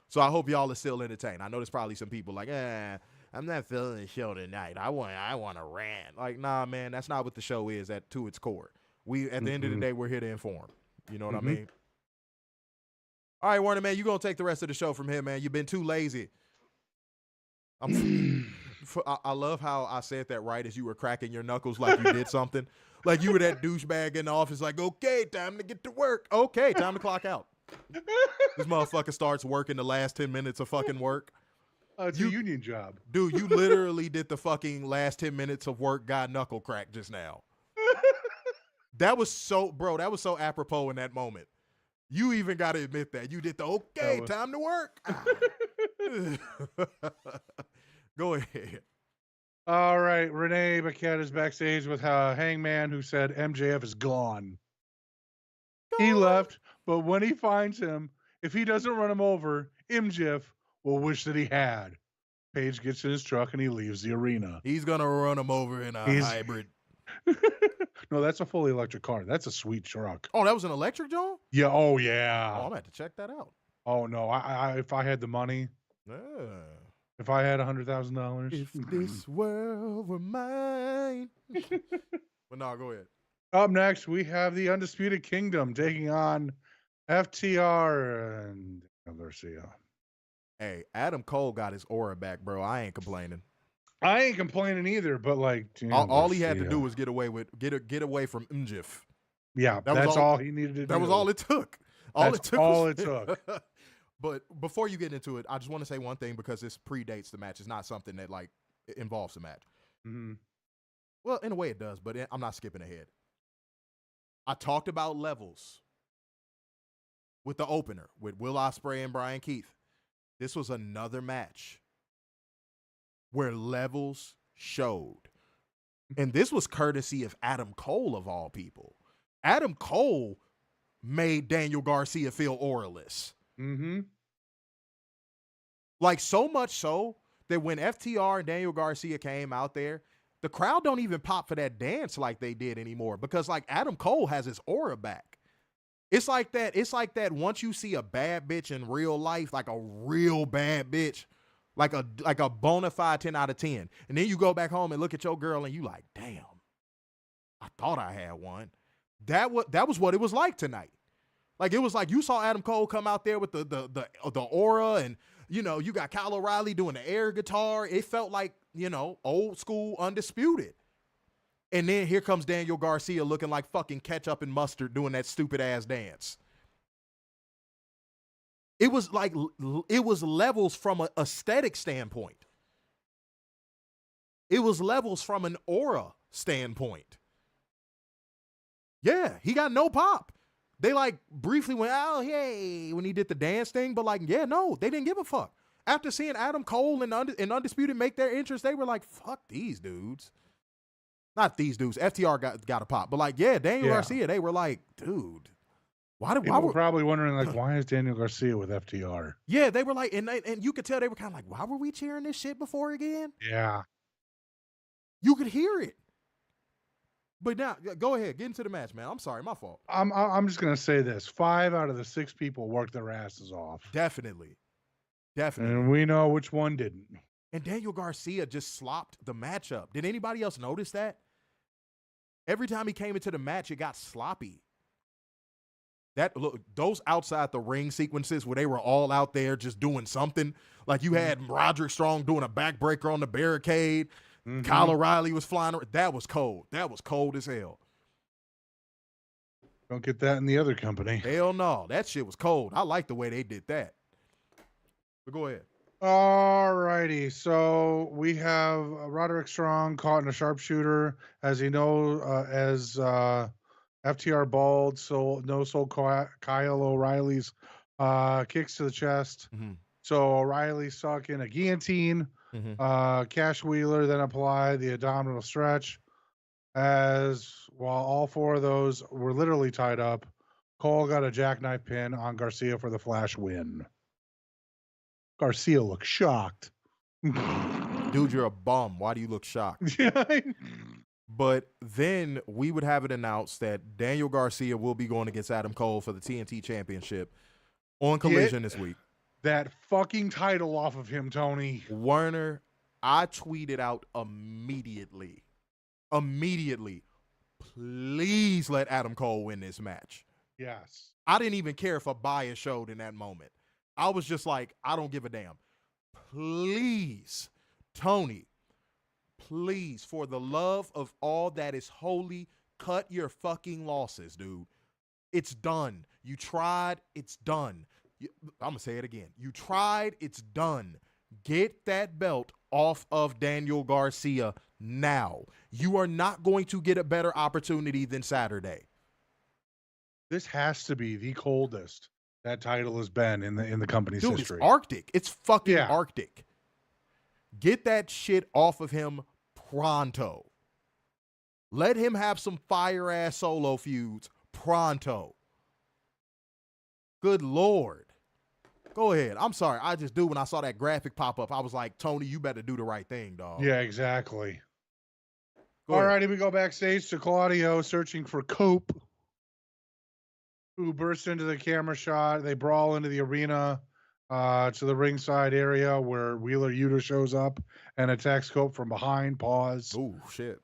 So I hope y'all are still entertained. I know there's probably some people like, I'm not feeling the show tonight. I want to rant. Like, nah, man, that's not what the show is to its core. We at the end of the day, we're here to inform. You know what I mean? All right, Warner, man, you're going to take the rest of the show from here, man. You've been too lazy. I love how I said that right as you were cracking your knuckles like you did something. Like you were that douchebag in the office like, okay, time to get to work. Okay, time to clock out. This motherfucker starts working the last 10 minutes of fucking work. It's a union job. Dude, you literally did the fucking last 10 minutes of work guy knuckle crack just now. That was so apropos in that moment. You even got to admit that. You did the time to work. Go ahead. All right. Renee Paquette is backstage with Hangman, who said MJF is gone. He left, but when he finds him, if he doesn't run him over, MJF will wish that he had. Page gets in his truck and he leaves the arena. He's going to run him over in a hybrid. No, that's a fully electric car. That's a sweet truck. Oh, that was an electric, Joe? Yeah. Oh, yeah. Oh, I'm going to have to check that out. Oh, no. I if I had the money, if I had $100,000. If this world were mine. But no, go ahead. Up next, we have the Undisputed Kingdom taking on FTR and Garcia. Hey, Adam Cole got his aura back, bro. I ain't complaining. I ain't complaining either, but like All he had to do was get away from MJF. Yeah, that's all he needed to do. That was all it took. All it took. But before you get into it, I just want to say one thing because this predates the match. It's not something that like involves the match. Mm-hmm. Well, in a way it does, but I'm not skipping ahead. I talked about levels with the opener with Will Ospreay and Bryan Keith. This was another match where levels showed. And this was courtesy of Adam Cole, of all people. Adam Cole made Daniel Garcia feel auraless. Mm-hmm. Like, so much so that when FTR and Daniel Garcia came out there, the crowd don't even pop for that dance like they did anymore because, like, Adam Cole has his aura back. It's like that once you see a bad bitch in real life, like a real bad bitch, like a bona fide 10 out of 10. And then you go back home and look at your girl and you like, damn, I thought I had one. That was what it was like tonight. Like, it was like you saw Adam Cole come out there with the aura, and, you know, you got Kyle O'Reilly doing the air guitar. It felt like, you know, old school Undisputed. And then here comes Daniel Garcia looking like fucking ketchup and mustard doing that stupid ass dance. It was levels from an aesthetic standpoint. It was levels from an aura standpoint. Yeah, he got no pop. They like briefly went, oh, hey, when he did the dance thing, but like, yeah, no, they didn't give a fuck. After seeing Adam Cole and Undisputed make their entrance, they were like, fuck these dudes. Not these dudes. FTR got a pop. But like, yeah, Daniel Garcia, they were like, dude. Why were probably wondering, like, why is Daniel Garcia with FTR? Yeah, they were like, and you could tell they were kind of like, why were we cheering this shit before again? Yeah. You could hear it. But now, go ahead, get into the match, man. I'm sorry, my fault. I'm just gonna say this: 5 out of the 6 people worked their asses off. Definitely. And we know which one didn't. And Daniel Garcia just slopped the matchup. Did anybody else notice that? Every time he came into the match, it got sloppy. Those outside the ring sequences where they were all out there just doing something. Like you had Roderick Strong doing a backbreaker on the barricade. Mm-hmm. Kyle O'Reilly was flying around. That was cold. That was cold as hell. Don't get that in the other company. Hell no. That shit was cold. I like the way they did that. But go ahead. All righty. So we have Roderick Strong caught in a sharpshooter. As you know, as FTR bald, so no soul Kyle O'Reilly's kicks to the chest. Mm-hmm. So O'Reilly stuck in a guillotine. Mm-hmm. Cash Wheeler then applied the abdominal stretch. As while all 4 of those were literally tied up, Cole got a jackknife pin on Garcia for the flash win. Garcia looked shocked. Dude, you're a bum. Why do you look shocked? But then we would have it announced that Daniel Garcia will be going against Adam Cole for the TNT Championship on Collision this week. That fucking title off of him, Tony. Werner, I tweeted out immediately. Please let Adam Cole win this match. Yes. I didn't even care if a bias showed in that moment. I was just like, I don't give a damn. Please, Tony, please, for the love of all that is holy, cut your fucking losses, dude. It's done. You tried. It's done. I'm going to say it again. You tried. It's done. Get that belt off of Daniel Garcia now. You are not going to get a better opportunity than Saturday. This has to be the coldest that title has been in the company's history. It's Arctic. It's fucking Arctic. Get that shit off of him pronto. Let him have some fire-ass solo feuds pronto. Good Lord. Go ahead. I'm sorry. I just do when I saw that graphic pop up. I was like, Tony, you better do the right thing, dog. Yeah, exactly. All righty, we go backstage to Claudio searching for Cope, who bursts into the camera shot. They brawl into the arena to the ringside area where Wheeler Yuta shows up and attacks Cope from behind. Pause. Oh, shit.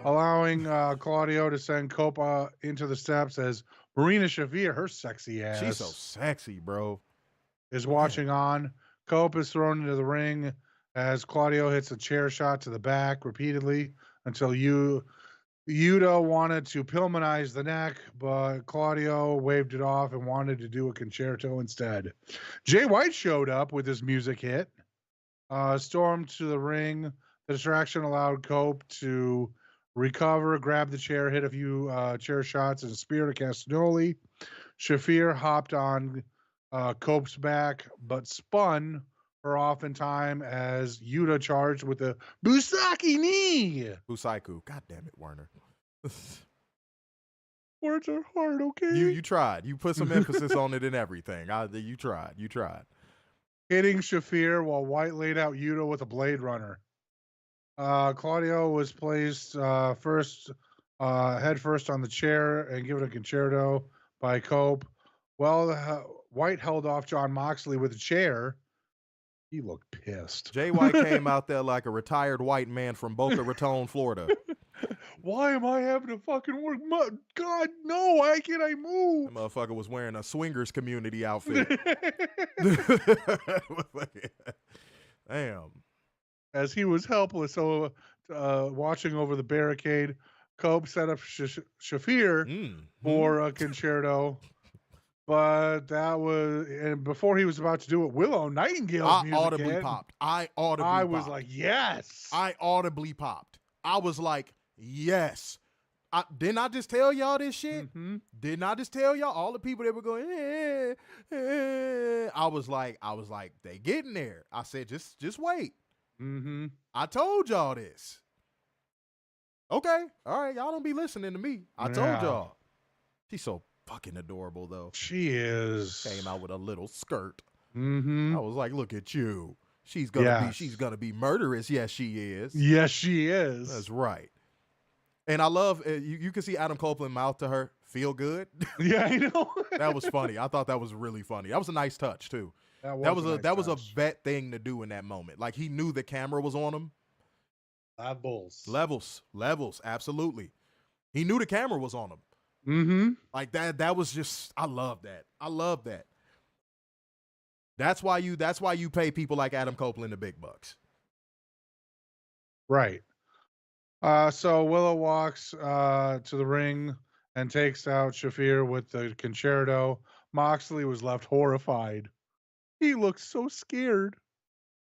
Allowing Claudio to send Cope into the steps as Marina Shafir, her sexy ass, She's so sexy, bro. is watching on. Cope is thrown into the ring as Claudio hits a chair shot to the back repeatedly until Yuta wanted to Pillmanize the neck, but Claudio waved it off and wanted to do a concerto instead. Jay White showed up with his music hit, stormed to the ring. The distraction allowed Cope to recover, grab the chair, hit a few chair shots, and spear to Castagnoli. Shafir hopped on Cope's back, but spun her off in time as Yuta charged with a Busaki knee. Busaiku. God damn it, Werner. Words are hard, okay? You tried. You put some emphasis on it and everything. You tried. You tried. Hitting Shafir while White laid out Yuta with a Blade Runner. Claudio was placed head first on the chair and given a concerto by Cope. Well, White held off John Moxley with a chair. He looked pissed. Jay White came out there like a retired white man from Boca Raton, Florida. Why am I having to fucking work? God, no, why can't I move? That motherfucker was wearing a swingers community outfit. Damn. As he was helpless, watching over the barricade, Cope set up Shafir for a concerto. But that was, and before he was about to do it, Willow Nightingale's music audibly hit. popped. I was like, yes. I audibly popped. I was like, yes. Didn't I just tell y'all this shit? Mm-hmm. Didn't I just tell y'all all the people that were going? I was like, they getting there. I said, just wait. Mm-hmm. I told y'all this. Okay, all right, y'all don't be listening to me. I told y'all. She's so fucking adorable though. She is. Came out with a little skirt. Mm-hmm. I was like, look at you. She's gonna be murderous. Yes, she is. Yes, she is. That's right. And I love you can see Adam Copeland mouth to her, feel good. Yeah, I know. That was funny. I thought that was really funny. That was a nice touch too. That was a vet thing to do in that moment. Like he knew the camera was on him. Levels, absolutely. He knew the camera was on him. Mm-hmm. Like that was just, I love that. I love that. That's why you pay people like Adam Copeland the big bucks. Right. So Willow walks to the ring and takes out Shafir with the concerto. Moxley was left horrified. He looked so scared.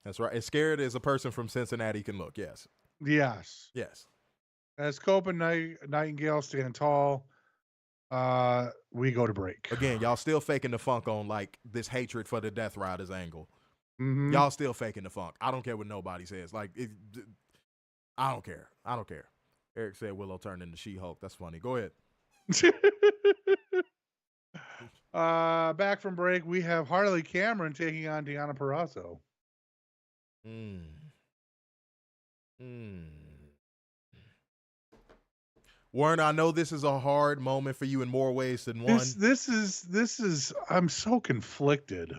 That's right. As scared as a person from Cincinnati can look, yes. Yes. Yes. As Cope and Nightingale stand tall, we go to break. Again, y'all still faking the funk on like this hatred for the Death Riders angle. Mm-hmm. Y'all still faking the funk. I don't care what nobody says. Like, I don't care. Eric said Willow turned into She-Hulk. That's funny. Go ahead. Back from break, we have Harley Cameron taking on Deonna Purrazzo. Warren, I know this is a hard moment for you in more ways than one. This is I'm so conflicted.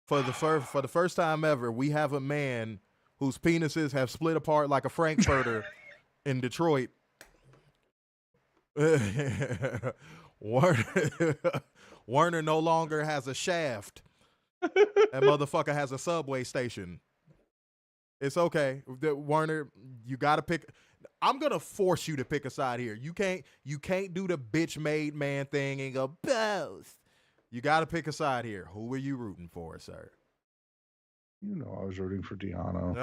For the first time ever, we have a man whose penises have split apart like a Frankfurter in Detroit. Werner no longer has a shaft. That motherfucker has a subway station. It's okay. Werner, you got to pick. I'm going to force you to pick a side here. You can't do the bitch made man thing and go both. You got to pick a side here. Who are you rooting for, sir? You know I was rooting for Deonna.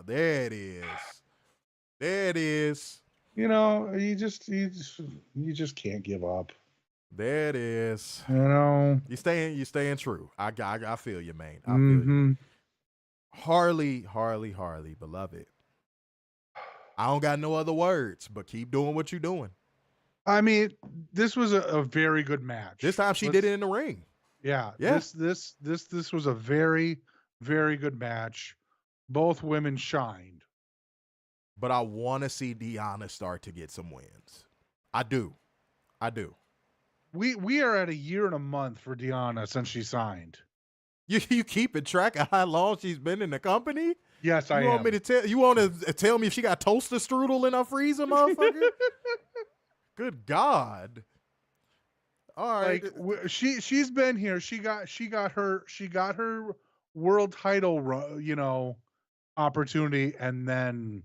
There it is. There it is. You know, you just can't give up. There it is. You know, you staying true. I feel you, man. I feel mm-hmm. you. Harley, beloved. I don't got no other words, but keep doing what you're doing. I mean, this was a very good match. This time she did it in the ring. Yeah. This was a very, very good match. Both women shined. But I want to see Deonna start to get some wins. I do. We are at a year and a month for Deonna since she signed. You keeping track of how long she's been in the company? Yes, I am. You want to tell me if she got toaster strudel in her freezer, motherfucker? Good God. All right. Like she's been here. She got her world title, opportunity, and then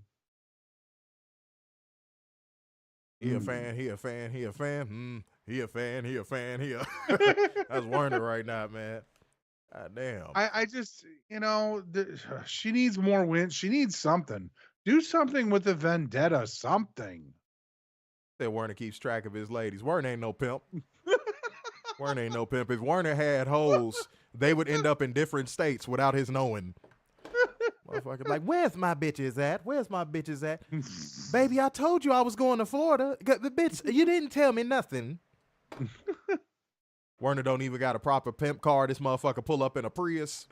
He a fan. He a fan. He a fan. He a fan. He a fan. He a. That's Werner right now, man. God damn. I just she needs more wins. She needs something. Do something with the vendetta. Something. That Werner keeps track of his ladies. Werner ain't no pimp. Werner ain't no pimp. If Werner had hoes, they would end up in different states without his knowing. Motherfucker, like, where's my bitches at? Where's my bitches at? Baby, I told you I was going to Florida. The bitch, you didn't tell me nothing. Werner don't even got a proper pimp car. This motherfucker pull up in a Prius.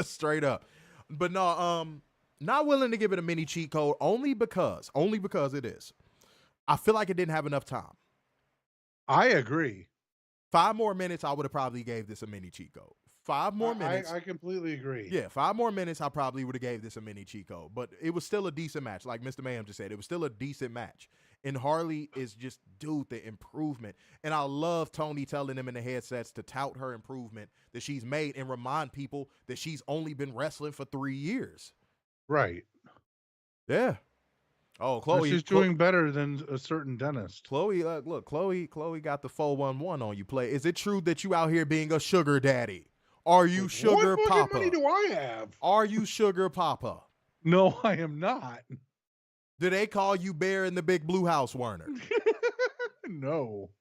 Straight up. But no, not willing to give it a mini cheat code only because it is. I feel like it didn't have enough time. I agree. 5 more minutes, I would have probably gave this a mini cheat code. 5 more minutes. I completely agree. Yeah, 5 more minutes, I probably would have gave this a mini cheat code. But it was still a decent match. Like Mr. Mayhem just said, it was still a decent match. And Harley is just, dude, the improvement. And I love Tony telling them in the headsets to tout her improvement that she's made and remind people that she's only been wrestling for 3 years. Right. Yeah. Oh, Chloe. She's doing better than a certain dentist. Chloe, look, Chloe got the 411 on you. Play. Is it true that you out here being a sugar daddy? Are you sugar what papa? What money do I have? Are you sugar papa? No, I am not. Do they call you Bear in the Big Blue House, Werner? No.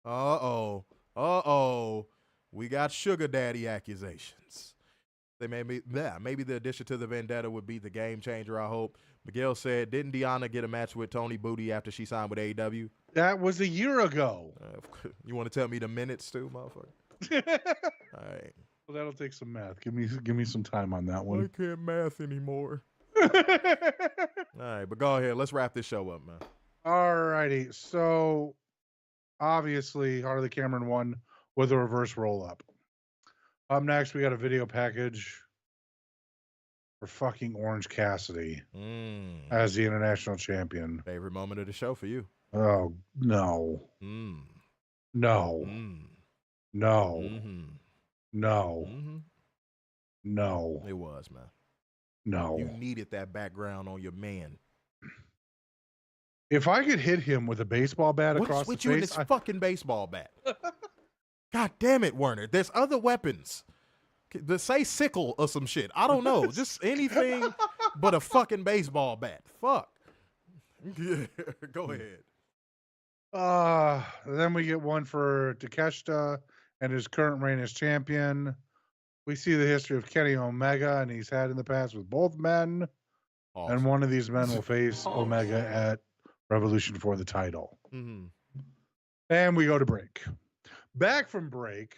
Uh-oh. We got sugar daddy accusations. They maybe the addition to the vendetta would be the game changer, I hope. Miguel said, didn't Deonna get a match with Tony Booty after she signed with AEW? That was a year ago. You want to tell me the minutes too, motherfucker? All right. Well, that'll take some math. Give me some time on that one. I can't math anymore. All right, but go ahead. Let's wrap this show up, man. All righty. So, obviously, Harley Cameron won with a reverse roll-up. Up next, we got a video package for fucking Orange Cassidy as the international champion. Favorite moment of the show for you? Oh, no. No. No. No. No. It was, man. No. You needed that background on your man. If I could hit him with a baseball bat across the face, you in this fucking baseball bat? God damn it, Werner. There's other weapons. Say sickle or some shit. I don't know. Just anything but a fucking baseball bat. Fuck. Yeah, go ahead. Then we get one for Takeshita and his current reign as champion. We see the history of Kenny Omega, and he's had in the past with both men. Awesome. And one of these men will face Omega at Revolution for the title. And we go to break. Back from break,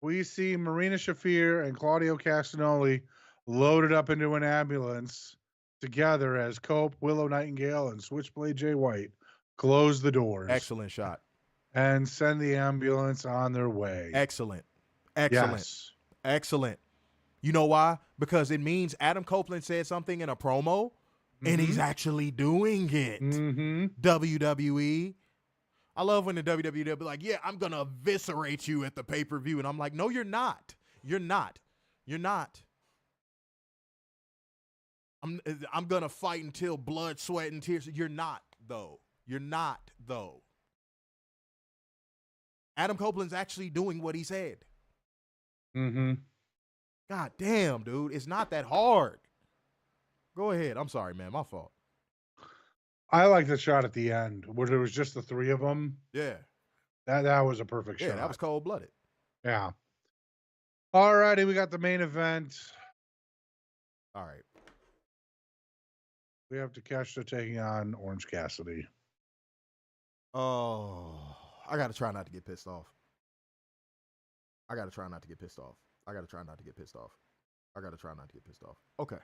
we see Marina Shafir and Claudio Castagnoli loaded up into an ambulance together as Cope, Willow Nightingale, and Switchblade Jay White close the doors. Excellent shot. And send the ambulance on their way. Excellent. Yes. Excellent. You know why? Because it means Adam Copeland said something in a promo, and he's actually doing it. WWE. I love when the WWE be like, yeah, I'm going to eviscerate you at the pay-per-view. And I'm like, no, you're not. You're not. You're not. I'm going to fight until blood, sweat, and tears. You're not, though. You're not, though. Adam Copeland's actually doing what he said. God damn, dude. It's not that hard. Go ahead. I'm sorry, man. My fault. I like the shot at the end where there was just the three of them. Yeah. That was a perfect shot. Yeah, that was cold-blooded. Yeah. All righty, we got the main event. All right. We have Takeshita taking on Orange Cassidy. Oh, I got to try not to get pissed off. I got to try not to get pissed off. Okay.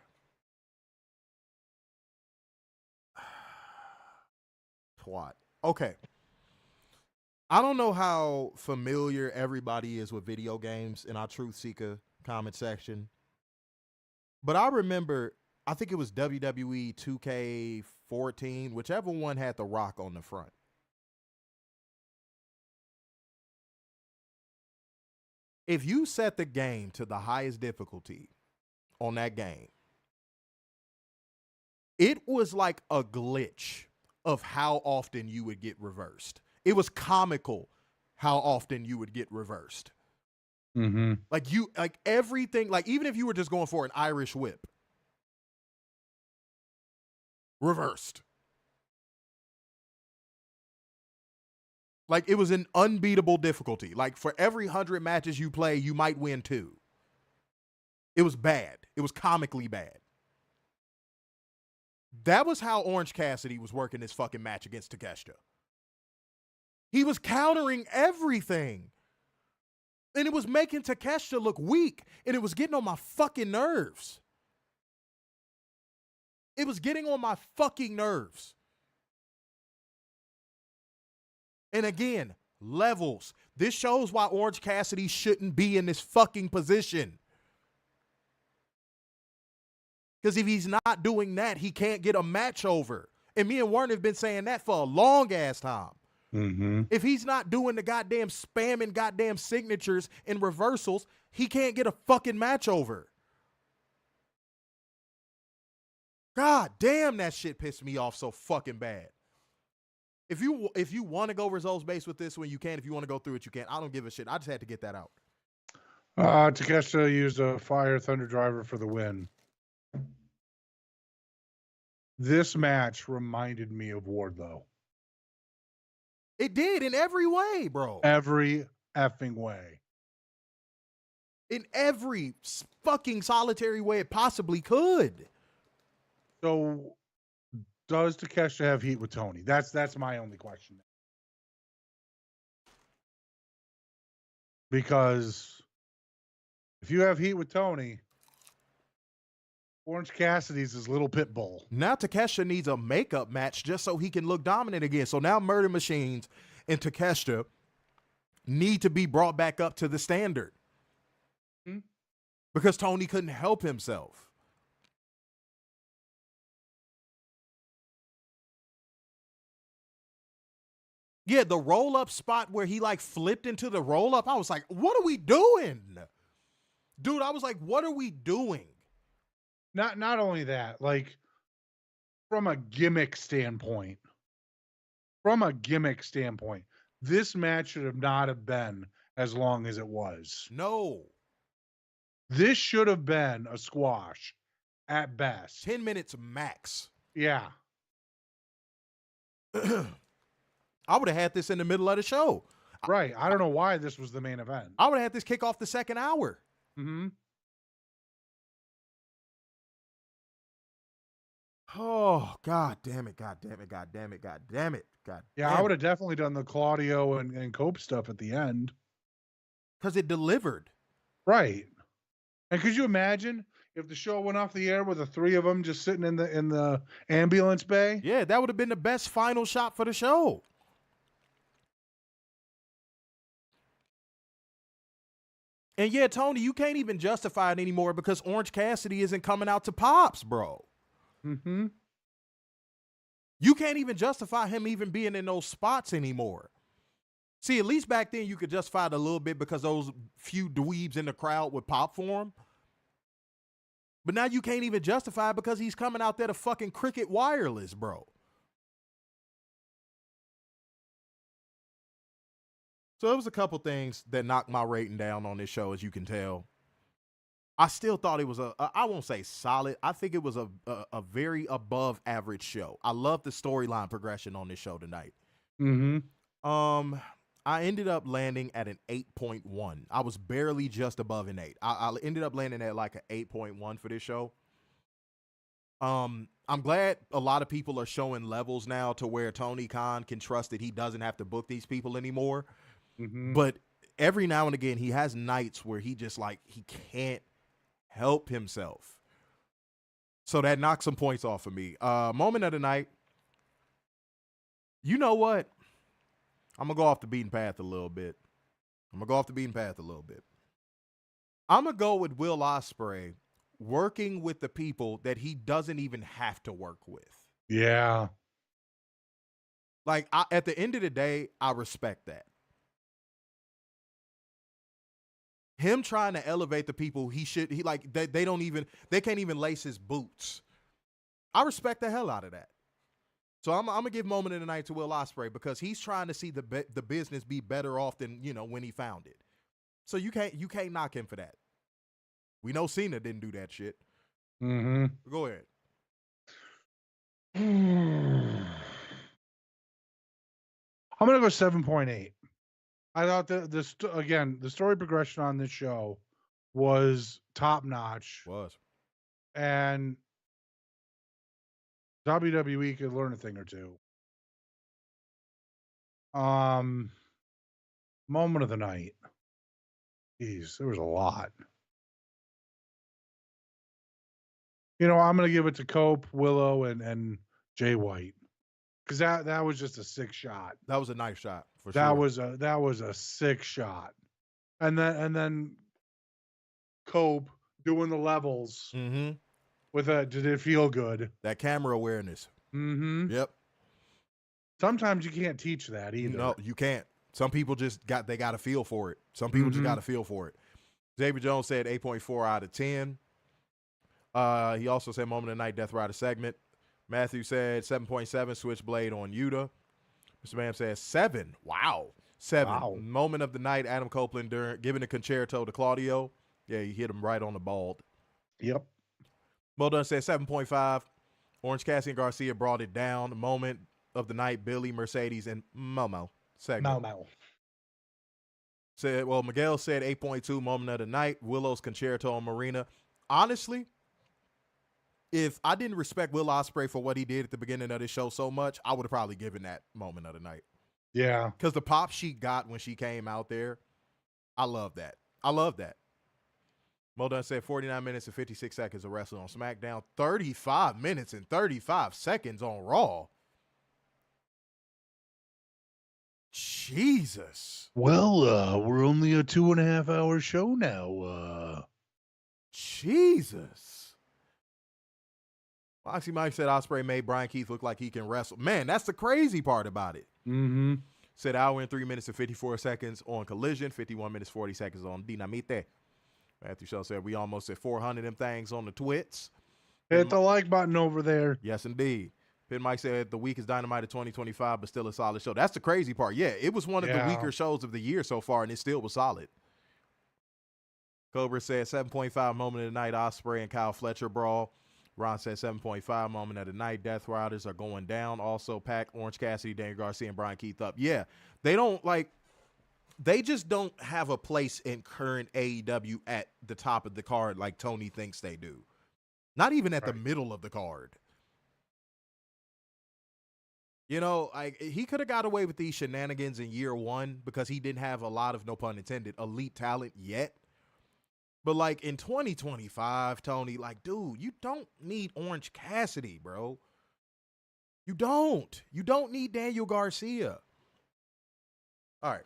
Twat. Okay. I don't know how familiar everybody is with video games in our Truth Seeker comment section, but I remember, I think it was WWE 14, whichever one had the Rock on the front. If you set the game to the highest difficulty on that game, it was like a glitch of how often you would get reversed. It was comical how often you would get reversed. Mm-hmm. Like everything, like even if you were just going for an Irish whip, reversed. Like it was an unbeatable difficulty. Like for every 100 matches you play, you might win 2. It was bad. It was comically bad. That was how Orange Cassidy was working this fucking match against Takeshita. He was countering everything. And it was making Takeshita look weak. And it was getting on my fucking nerves. It was getting on my fucking nerves. And again, levels. This shows why Orange Cassidy shouldn't be in this fucking position. Because if he's not doing that, he can't get a match over. And me and Warren have been saying that for a long ass time. Mm-hmm. If he's not doing the goddamn spamming goddamn signatures and reversals, he can't get a fucking match over. God damn, that shit pissed me off so fucking bad. If you want to go results based with this one, you can. If you want to go through it, you can. I don't give a shit. I just had to get that out. Takeshita used a Fire Thunder Driver for the win. This match reminded me of Wardlow. It did in every way, bro. Every effing way. In every fucking solitary way it possibly could. So, does Takeshita have heat with Tony? That's my only question. Because if you have heat with Tony, Orange Cassidy's his little pit bull. Now Takeshita needs a makeup match just so he can look dominant again. So now Murder Machines and Takeshita need to be brought back up to the standard. Because Tony couldn't help himself. Yeah, the roll-up spot where he like flipped into the roll-up, I was like, what are we doing? Dude, I was like, what are we doing? Not only that, like from a gimmick standpoint, this match should have not have been as long as it was. No. This should have been a squash at best. 10 minutes max. Yeah. I would have had this in the middle of the show. Right. I don't know why this was the main event. I would have had this kick off the second hour. Mm-hmm. Oh, God damn it. Yeah, I would have definitely done the Claudio and Cope stuff at the end. Because it delivered. Right. And could you imagine if the show went off the air with the 3 of them just sitting in the ambulance bay? Yeah, that would have been the best final shot for the show. And yeah, Tony, you can't even justify it anymore because Orange Cassidy isn't coming out to Pops, bro. Mm-hmm. You can't even justify him even being in those spots anymore. See, at least back then you could justify it a little bit because those few dweebs in the crowd would pop for him. But now you can't even justify it because he's coming out there to fucking Cricket Wireless, bro. So there was a couple things that knocked my rating down on this show, as you can tell. I still thought it was I won't say solid. I think it was a very above average show. I love the storyline progression on this show tonight. Mm-hmm. I ended up landing at an 8.1. I was barely just above an 8. I ended up landing at like an 8.1 for this show. I'm glad a lot of people are showing levels now to where Tony Khan can trust that he doesn't have to book these people anymore. Mm-hmm. But every now and again, he has nights where he just like, he can't help himself. So that knocks some points off of me. Moment of the night. You know what? I'm going to go off the beaten path a little bit. I'm going to go with Will Ospreay working with the people that he doesn't even have to work with. Yeah. Like, at the end of the day, I respect that. Him trying to elevate the people they can't even lace his boots. I respect the hell out of that. So I'm gonna give moment of the night to Will Ospreay because he's trying to see the business be better off than, when he found it. So you can't knock him for that. We know Cena didn't do that shit. Mm-hmm. Go ahead. I'm gonna go 7.8. I thought the story progression on this show was top notch. And WWE could learn a thing or two. Moment of the night. Jeez, there was a lot. I'm gonna give it to Cope, Willow, and Jay White. Because that was just a sick shot. That was a nice shot for That sure. that was a sick shot. And then Cope doing the levels did it feel good? That camera awareness. Mm-hmm. Yep. Sometimes you can't teach that either. No, you can't. Some people just got a feel for it. Some people just got a feel for it. Xavier Jones said 8.4 out of 10. He also said moment of the night Death Rider segment. Matthew said 7.7 Switchblade on Yuta. Mr. Bam says 7. Wow. 7. Wow. Moment of the night Adam Copeland giving a concerto to Claudio. Yeah, he hit him right on the bald. Yep. Modun said 7.5. Orange Cassidy and Garcia brought it down. Moment of the night Billy, Mercedes, and Momo segment. Momo. Miguel said 8.2 moment of the night. Willow's concerto on Marina. Honestly, if I didn't respect Will Ospreay for what he did at the beginning of this show so much, I would have probably given that moment of the night. Yeah. Because the pop she got when she came out there, I love that. I love that. Modun said 49 minutes and 56 seconds of wrestling on SmackDown. 35 minutes and 35 seconds on Raw. Jesus. Well, we're only a 2.5 hour show now. Jesus. Moxie Mike said Ospreay made Brian Keith look like he can wrestle. Man, that's the crazy part about it. Mm-hmm. Said hour and 3 minutes and 54 seconds on Collision, 51 minutes, 40 seconds on Dynamite. Matthew Shell said we almost at 400 them things on the twits. Hit the like button over there. Yes, indeed. Pin Mike said the weakest Dynamite of 2025, but still a solid show. That's the crazy part. Yeah, it was one of the weaker shows of the year so far, and it still was solid. Cobra said 7.5 moment of the night, Ospreay and Kyle Fletcher brawl. Ron said 7.5 moment of the night, Death Riders are going down. Also, Pac, Orange Cassidy, Daniel Garcia, and Brian Keith up. Yeah, they just don't have a place in current AEW at the top of the card like Tony thinks they do. Not even at the middle of the card. He could have got away with these shenanigans in year one because he didn't have a lot of, no pun intended, elite talent yet. But in 2025, Tony, dude, you don't need Orange Cassidy, bro. You don't. You don't need Daniel Garcia. All right.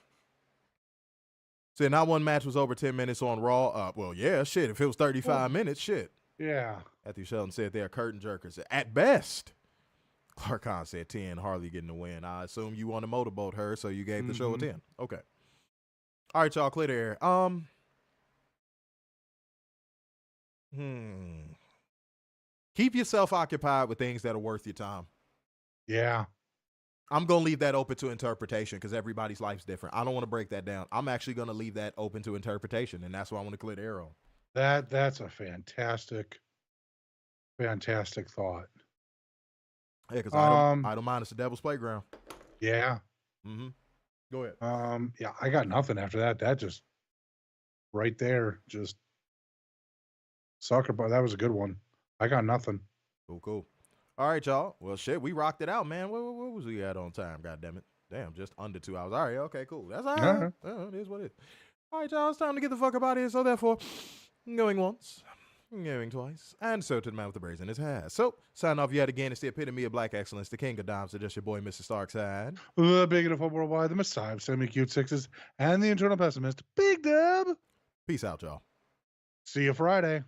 So not one match was over 10 minutes on Raw. Well, yeah, shit. If it was 35 minutes, shit. Yeah. Matthew Shelton said they are curtain jerkers. At best. Clark Khan said 10, Harley getting the win. I assume you want to motorboat her, so you gave the show a 10. Okay. All right, y'all, clear the air. Keep yourself occupied with things that are worth your time. Yeah. I'm going to leave that open to interpretation because everybody's life's different. I don't want to break that down. I'm actually going to leave that open to interpretation, and that's why I want to clear the air on. That's a fantastic thought. Yeah, because I don't mind. It's the devil's playground. Yeah. Mm-hmm. Go ahead. Yeah, I got nothing after that. That just right there, just sucker. But that was a good one. I got nothing. Cool. All right, y'all. Well, shit, we rocked it out, man. What was we at on time? God damn it. Damn, just under 2 hours. All right, okay, cool. That's all right. It is what it is. All right, y'all, it's time to get the fuck up out of here. So therefore, going once, going twice, and so to the man with the braids in his hair. So, sign off yet again. It's the epitome of black excellence, the king of dimes, so just your boy, Mr. Starkside. The big and football worldwide, the Messiah of semi-cute sixes, and the internal pessimist, Big Dub. Peace out, y'all. See you Friday.